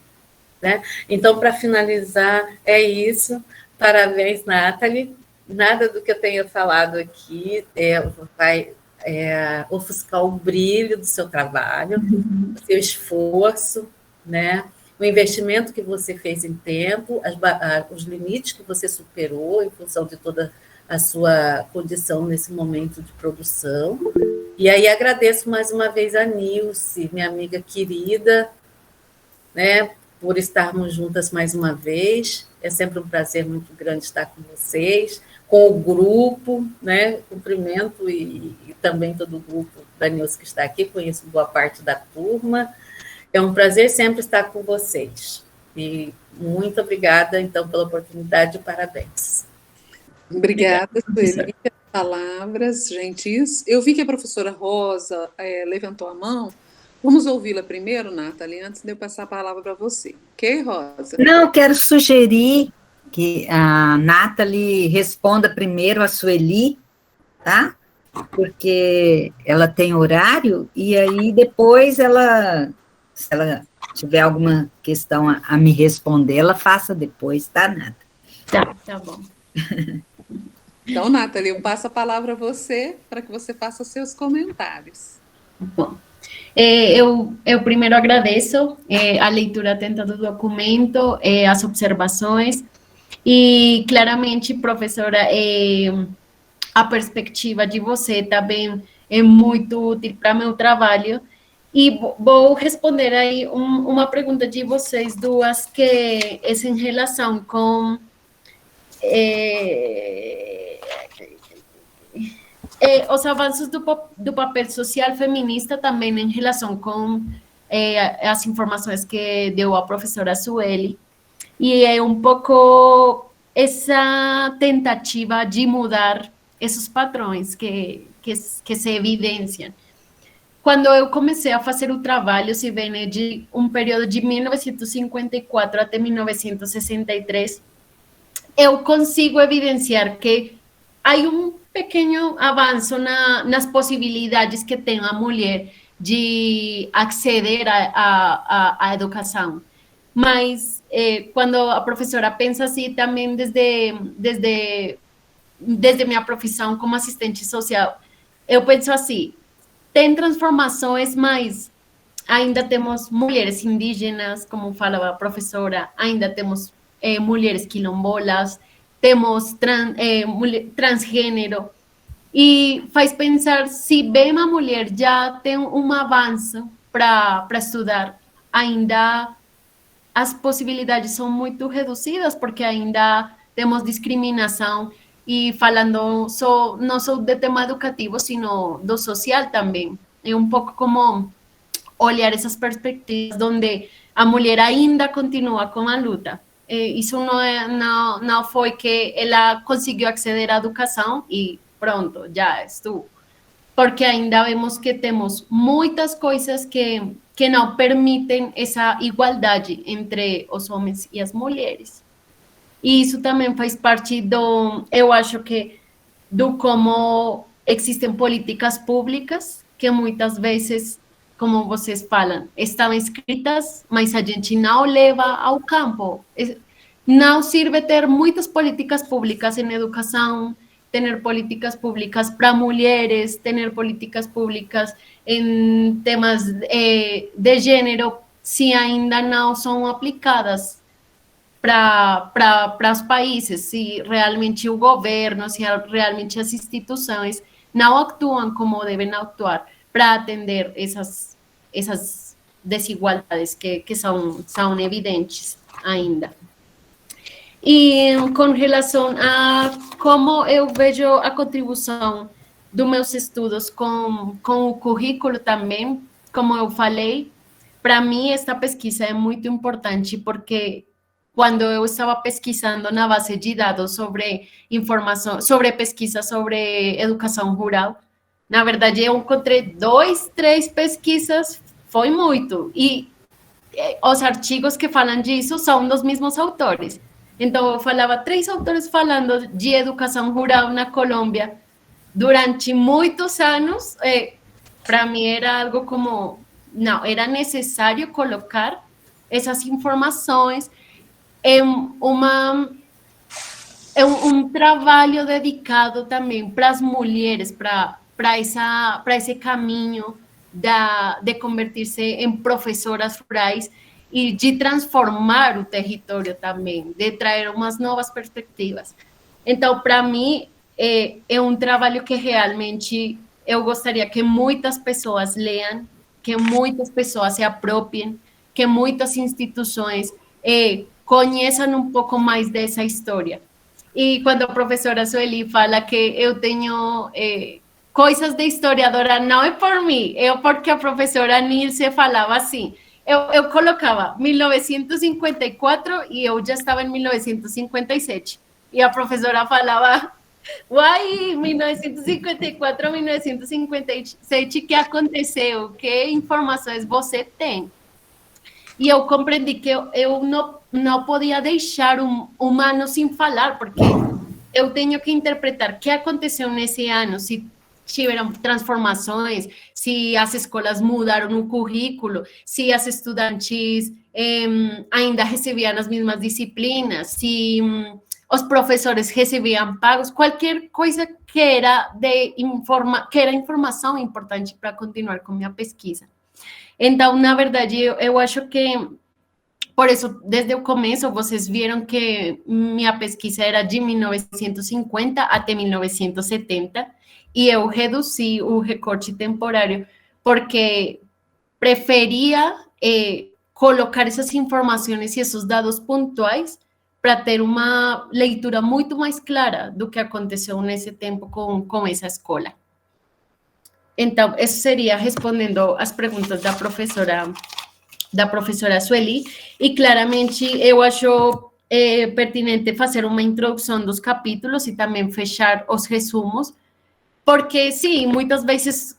Né? Então, para finalizar, é isso. Parabéns, Nathalie. Nada do que eu tenha falado aqui vai ofuscar o brilho do seu trabalho, do seu esforço, né? O investimento que você fez em tempo, os limites que você superou em função de toda a sua condição nesse momento de produção. E aí agradeço mais uma vez a Nilce, minha amiga querida, né, por estarmos juntas mais uma vez. É sempre um prazer muito grande estar com vocês, com o grupo, né? Cumprimento e também todo o grupo da Nilce que está aqui, conheço boa parte da turma. É um prazer sempre estar com vocês. E muito obrigada, então, pela oportunidade e parabéns. Obrigada, Sueli, pelas palavras gentis. Eu vi que a professora Rosa levantou a mão. Vamos ouvi-la primeiro, Nathalie, antes de eu passar a palavra para você. Ok, Rosa? Não, quero sugerir que a Nathalie responda primeiro a Sueli, tá? Porque ela tem horário, e aí depois ela, se ela tiver alguma questão a me responder, ela faça depois, tá, Nathalie? Tá bom. Então, Nathalie, eu passo a palavra a você para que você faça seus comentários. Bom, eu primeiro agradeço a leitura atenta do documento, as observações, e claramente, professora, a perspectiva de você também é muito útil para meu trabalho. E vou responder aí uma pergunta de vocês duas, que é em relação com os avanços do papel social feminista também em relação com as informações que deu a professora Sueli, e é um pouco essa tentativa de mudar esses padrões que se evidenciam. Quando eu comecei a fazer o trabalho, se vem de um período de 1954 até 1963, eu consigo evidenciar que há um pequeno avanço nas possibilidades que tem a mulher de acceder à educação. Mas quando a professora pensa assim, também desde minha profissão como assistente social, eu penso assim, tem transformações, mas ainda temos mulheres indígenas, como falava a professora, ainda temos mulheres quilombolas, temos transgênero, e faz pensar, se bem a mulher já tem um avanço para estudar, ainda as possibilidades são muito reduzidas, porque ainda temos discriminação, e falando não só de tema educativo, sino do social também. É um pouco como olhar essas perspectivas, onde a mulher ainda continua com a luta. Isso não foi que ela conseguiu acceder à educação e pronto, já estou. Porque ainda vemos que temos muitas coisas que não permitem essa igualdade entre os homens e as mulheres. E isso também faz parte eu acho que, do como existem políticas públicas que muitas vezes, como vocês falam, estão escritas, mas a gente não leva ao campo. Não serve ter muitas políticas públicas em educação, ter políticas públicas para mulheres, ter políticas públicas em temas de gênero, se ainda não são aplicadas para os países, se realmente o governo, se realmente as instituições não atuam como devem atuar para atender essas desigualdades que são evidentes ainda. E com relação a como eu vejo a contribuição dos meus estudos com o currículo também, como eu falei, para mim esta pesquisa é muito importante, porque quando eu estava pesquisando na base de dados sobre informação, sobre pesquisa sobre educação rural, na verdade eu encontrei 2, 3 pesquisas, foi muito, e os artigos que falam disso são dos mesmos autores. Então, eu falava 3 autores falando de educação rural na Colômbia durante muitos anos. Para mim era algo como, não, era necessário colocar essas informações em um trabalho dedicado também para as mulheres, para esse caminho de convertir-se em professoras rurais, e de transformar o território também, de trazer umas novas perspectivas. Então, para mim, é um trabalho que realmente eu gostaria que muitas pessoas leiam, que muitas pessoas se apropriem, que muitas instituições conheçam um pouco mais dessa história. E quando a professora Sueli fala que eu tenho coisas de historiadora, não é por mim, é porque a professora Nilce falava assim, eu colocava 1954 e eu já estava em 1957. E a professora falava, uai, 1954, 1957, o que aconteceu? Que informações você tem? E eu compreendi que eu não podia deixar um humano sem falar, porque eu tenho que interpretar o que aconteceu nesse ano, se tiveram transformações, se as escolas mudaram o currículo, se as estudantes ainda recebiam as mesmas disciplinas, se os professores recebiam pagos, qualquer coisa que era informação importante para continuar com minha pesquisa. Então, na verdade, eu acho que, por isso, desde o começo, vocês viram que minha pesquisa era de 1950 até 1970, e eu reduzi o recorte temporário, porque preferia colocar essas informações e esses dados pontuais para ter uma leitura muito mais clara do que aconteceu nesse tempo com essa escola. Então, isso seria respondendo às perguntas da professora Sueli, e claramente eu acho pertinente fazer uma introdução dos capítulos e também fechar os resumos, porque, sim, muitas vezes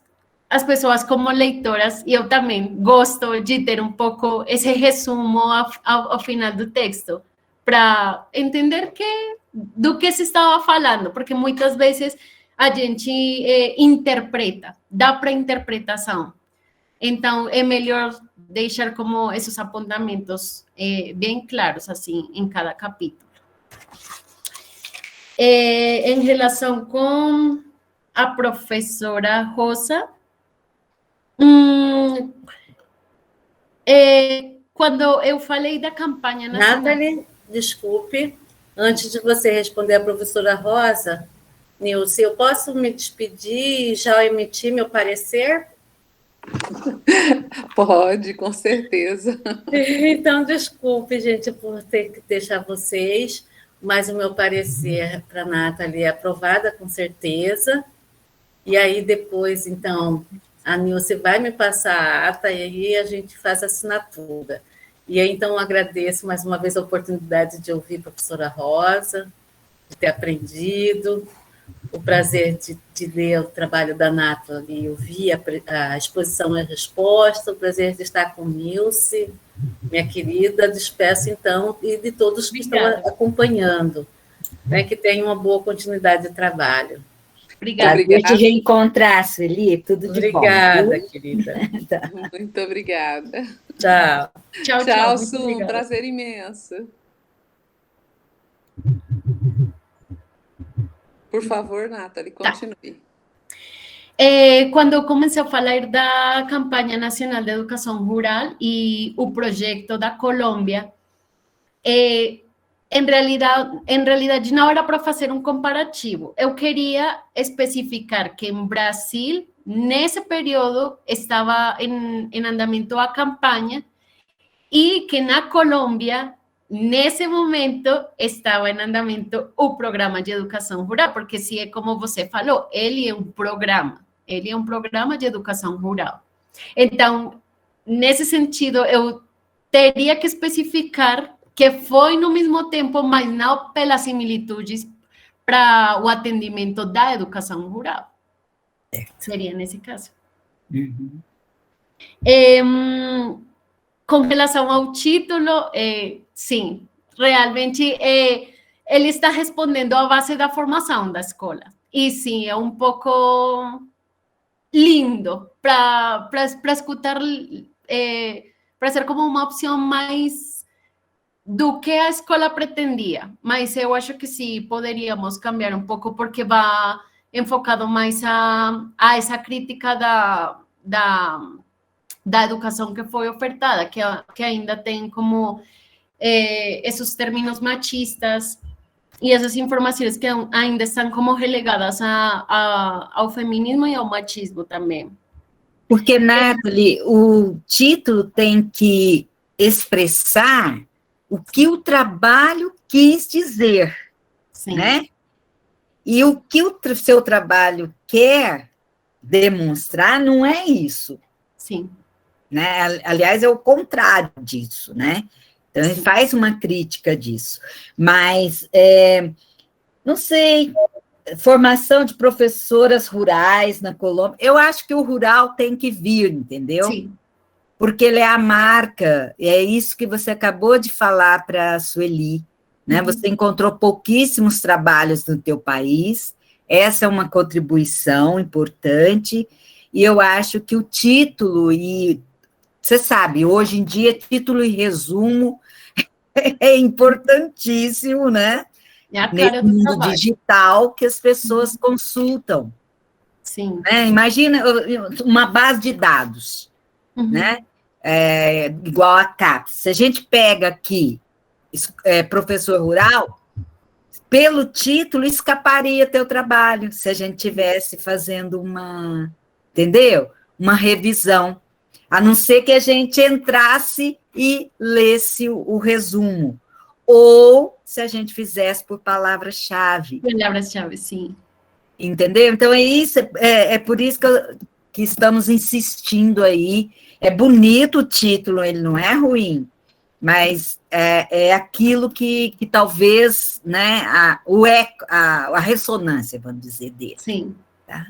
as pessoas como leitoras, e eu também gosto de ter um pouco esse resumo ao final do texto, para entender do que se estava falando, porque muitas vezes a gente interpreta, dá para interpretação. Então, é melhor deixar como esses apontamentos bem claros, assim, em cada capítulo. Em relação com a professora Rosa, quando eu falei da campanha nacional... Nathalie, desculpe, antes de você responder a professora Rosa, Nilce, eu posso me despedir e já emitir meu parecer? Pode, com certeza. Então, desculpe, gente, por ter que deixar vocês, mas o meu parecer para a Nathalie é aprovada, com certeza. E aí, depois, então, a Nilce vai me passar a ata e aí a gente faz a assinatura. E aí, então, agradeço mais uma vez a oportunidade de ouvir a professora Rosa, de ter aprendido, o prazer de ler o trabalho da Nathalie e ouvir a exposição e a resposta, o prazer de estar com Nilce, minha querida. Despeço, então, e de todos que estão acompanhando, né, que tenham uma boa continuidade de trabalho. Obrigada. Prazer te reencontrar, Sueli. Tudo de bom. Obrigada, querida. Tá. Muito obrigada. Tchau. Tchau, tchau, Su. Prazer imenso. Por favor, Nathalie, continue. Quando eu comecei a falar da Campanha Nacional de Educação Rural e o projeto da Colômbia, em realidade não era para fazer um comparativo. Eu queria especificar que em Brasil, nesse período, estava em andamento a campanha e que na Colômbia, nesse momento, estava em andamento o programa de educação rural, porque se é como você falou, ele é um programa de educação rural. Então, nesse sentido, eu teria que especificar que foi no mesmo tempo, mas não pelas similitudes para o atendimento da educação rural. Seria nesse caso. Uhum. Com relação ao título, sim, realmente ele está respondendo à base da formação da escola. E sim, é um pouco lindo para escutar, para ser como uma opção mais do que a escola pretendia. Mas eu acho que sim, poderíamos cambiar um pouco, porque vai enfocado mais a essa crítica da educação que foi ofertada, que ainda tem como esses termos machistas e essas informações que ainda estão como relegadas ao feminismo e ao machismo também. Porque, Nathalie, o título tem que expressar o que o trabalho quis dizer, Sim. Né? E o que o seu trabalho quer demonstrar não é isso. Sim. né? Aliás, é o contrário disso, né? Então, ele Sim. faz uma crítica disso. Mas, não sei, formação de professoras rurais na Colômbia, eu acho que o rural tem que vir, entendeu? Sim. Porque ele é a marca, e é isso que você acabou de falar para a Sueli, né? Você encontrou pouquíssimos trabalhos no teu país, essa é uma contribuição importante, e eu acho que o título, e você sabe, hoje em dia, título e resumo é importantíssimo, né? É a Nesse cara do mundo trabalho. digital que as pessoas consultam, Sim. né? Imagina uma base de dados, né? Igual a CAPES. Se a gente pega aqui professor rural, pelo título escaparia teu trabalho, se a gente tivesse fazendo entendeu? Uma revisão, a não ser que a gente entrasse e lesse o resumo, ou se a gente fizesse por palavra-chave. Palavras-chave, sim. Entendeu? Então, é por isso que estamos insistindo aí. É bonito o título, ele não é ruim, mas é aquilo que talvez, né, a ressonância, vamos dizer, dele. Sim. Tá?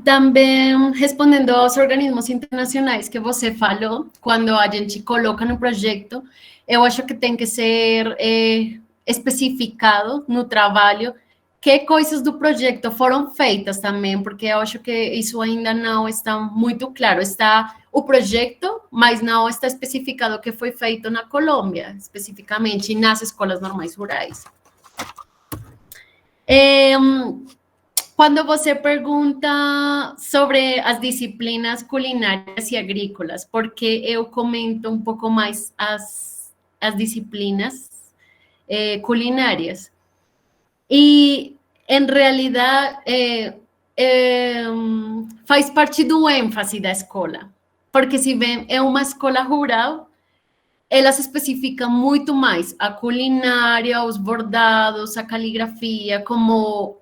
Também respondendo aos organismos internacionais que você falou, quando a gente coloca no projeto, eu acho que tem que ser especificado no trabalho que coisas do projeto foram feitas também, porque eu acho que isso ainda não está muito claro. Está o projeto, mas não está especificado o que foi feito na Colômbia, especificamente nas escolas normais rurais. Quando você pergunta sobre as disciplinas culinárias e agrícolas, porque eu comento um pouco mais as disciplinas culinárias. E, em realidade, faz parte do ênfase da escola, porque se bem é uma escola rural, elas especificam muito mais a culinária, os bordados, a caligrafia, como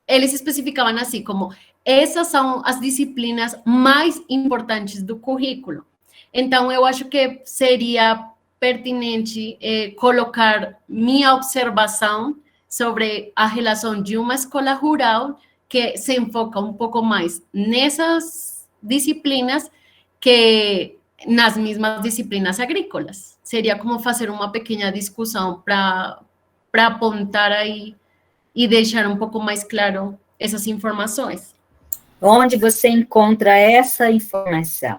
eles especificavam assim, como essas são as disciplinas mais importantes do currículo. Então, eu acho que seria pertinente colocar minha observação sobre a relação de uma escola rural que se enfoca um pouco mais nessas disciplinas que nas mesmas disciplinas agrícolas. Seria como fazer uma pequena discussão para apontar aí e deixar um pouco mais claro essas informações. Onde você encontra essa informação?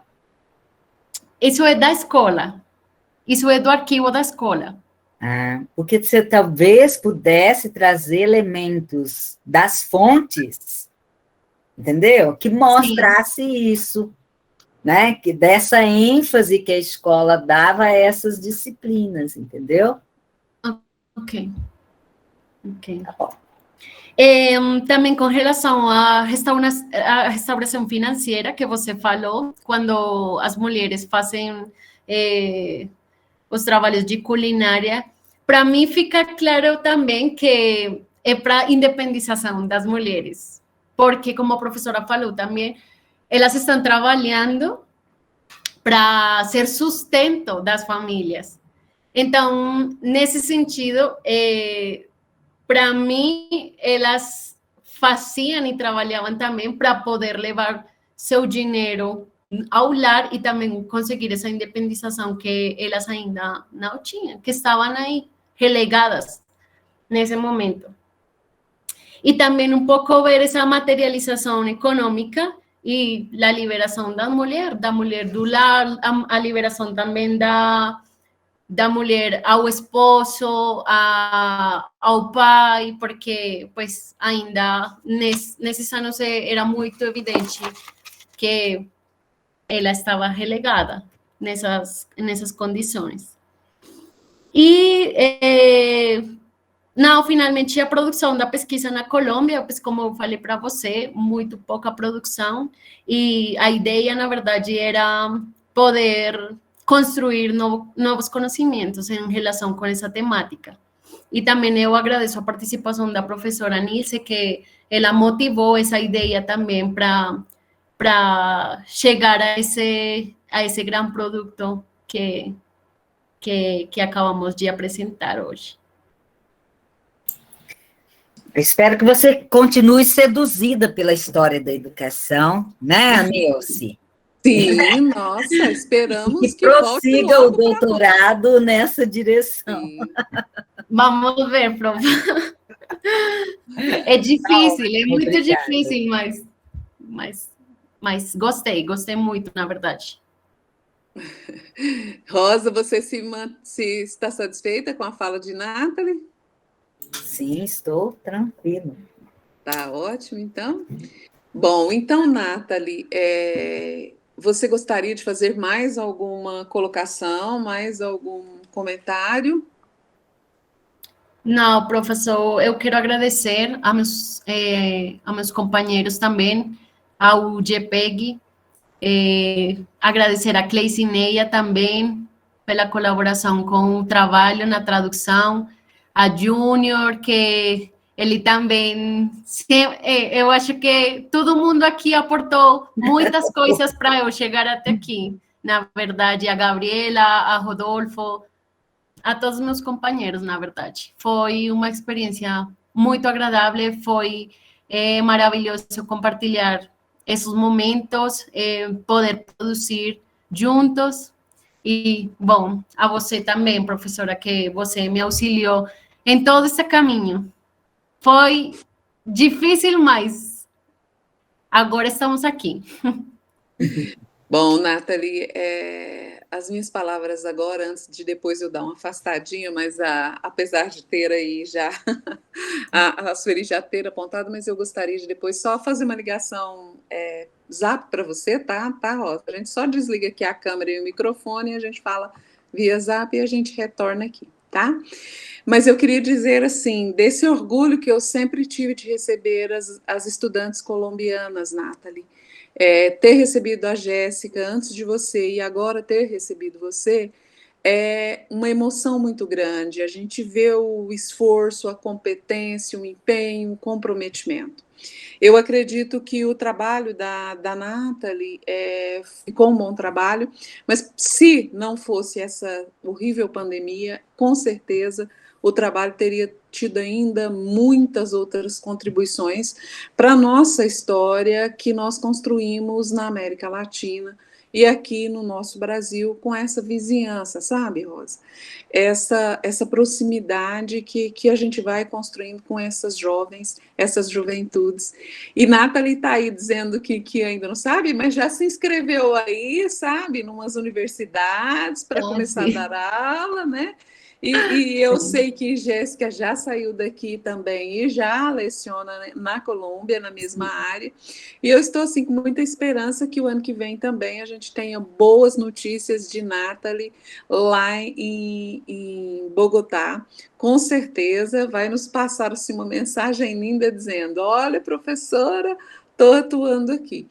Isso é da escola. Isso é do arquivo da escola. Porque você talvez pudesse trazer elementos das fontes, entendeu? Que mostrasse isso, né? Que dessa ênfase que a escola dava a essas disciplinas, entendeu? Ok. Tá bom. Também com relação à restauração financeira que você falou, quando as mulheres fazem os trabalhos de culinária, para mim fica claro também que é para independização das mulheres, porque como a professora falou também, elas estão trabalhando para ser sustento das famílias. Então, nesse sentido, para mim, elas faziam e trabalhavam também para poder levar seu dinheiro ao lar e também conseguir essa independização que elas ainda não tinham, que estavam aí relegadas nesse momento. E também um pouco ver essa materialização econômica e a liberação da mulher do lar, a liberação também da mulher ao esposo, ao pai, porque pues ainda nesses anos era muito evidente que ela estava relegada nessas condições. E não, finalmente a produção da pesquisa na Colômbia, pues como eu falei para você, muito pouca produção, e a ideia, na verdade, era poder construir novos conhecimentos em relação com essa temática. E também eu agradeço a participação da professora Nilce, que ela motivou essa ideia também para para chegar a esse grande produto que acabamos de apresentar hoje. Eu espero que você continue seduzida pela história da educação, né, Nilce? Sim, nossa, esperamos E que volte prossiga o logo doutorado nessa direção. Sim. Vamos ver, prof. É difícil, é muito Obrigada. difícil, mas gostei muito, na verdade. Rosa, você se está satisfeita com a fala de Nathalie? Sim, estou tranquila. Tá ótimo, então. Bom, então, Nathalie, você gostaria de fazer mais alguma colocação, mais algum comentário? Não, professor, eu quero agradecer a meus companheiros também, ao GPEG, agradecer a Cleicineia também pela colaboração com o trabalho na tradução, a Júnior, que ele também, eu acho que todo mundo aqui aportou muitas coisas para eu chegar até aqui, na verdade, a Gabriela, a Rodolfo, a todos os meus companheiros, na verdade. Foi uma experiência muito agradável, foi maravilhoso compartilhar esses momentos, poder produzir juntos. E, bom, a você também, professora, que você me auxiliou em todo esse caminho. Foi difícil, mas agora estamos aqui. Bom, Nathalie, as minhas palavras agora, antes de depois eu dar uma afastadinha, mas apesar de ter aí já a Sueli já ter apontado, mas eu gostaria de depois só fazer uma ligação zap para você, tá, Rosa? A gente só desliga aqui a câmera e o microfone, a gente fala via zap e a gente retorna aqui, tá? Mas eu queria dizer, assim, desse orgulho que eu sempre tive de receber as estudantes colombianas, Nathalie, ter recebido a Jéssica antes de você e agora ter recebido você, é uma emoção muito grande. A gente vê o esforço, a competência, o empenho, o comprometimento. Eu acredito que o trabalho da Nathalie ficou um bom trabalho, mas se não fosse essa horrível pandemia, com certeza o trabalho teria tido ainda muitas outras contribuições para a nossa história que nós construímos na América Latina e aqui no nosso Brasil com essa vizinhança, sabe, Rosa? Essa proximidade que a gente vai construindo com essas jovens, essas juventudes. E Nathalie está aí dizendo que ainda não sabe, mas já se inscreveu aí, sabe, em umas universidades para começar sim. a dar aula, né? E eu sei que Jéssica já saiu daqui também e já leciona na Colômbia, na mesma área. E eu estou assim com muita esperança que o ano que vem também a gente tenha boas notícias de Nathalie lá em Bogotá. Com certeza vai nos passar assim, uma mensagem linda dizendo: olha, professora, estou atuando aqui.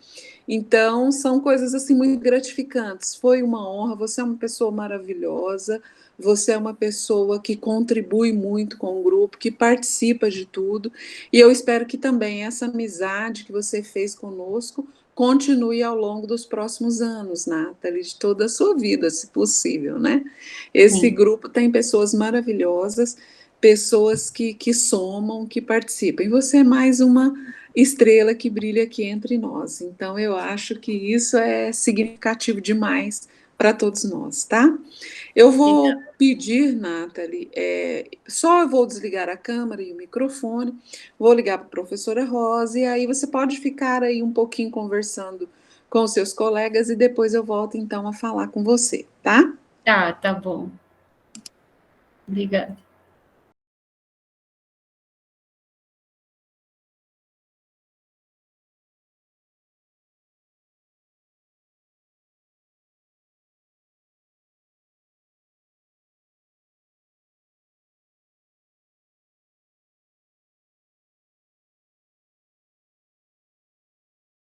Então, são coisas assim muito gratificantes. Foi uma honra, você é uma pessoa maravilhosa. Você é uma pessoa que contribui muito com o grupo, que participa de tudo, e eu espero que também essa amizade que você fez conosco continue ao longo dos próximos anos, Nathalie, de toda a sua vida, se possível, né? Esse grupo tem pessoas maravilhosas, pessoas que somam, que participam, e você é mais uma estrela que brilha aqui entre nós, então eu acho que isso é significativo demais para todos nós, tá? Eu vou pedir, Nathalie, só eu vou desligar a câmera e o microfone, vou ligar para a professora Rosa, e aí você pode ficar aí um pouquinho conversando com os seus colegas, e depois eu volto, então, a falar com você, tá? Tá bom. Obrigada.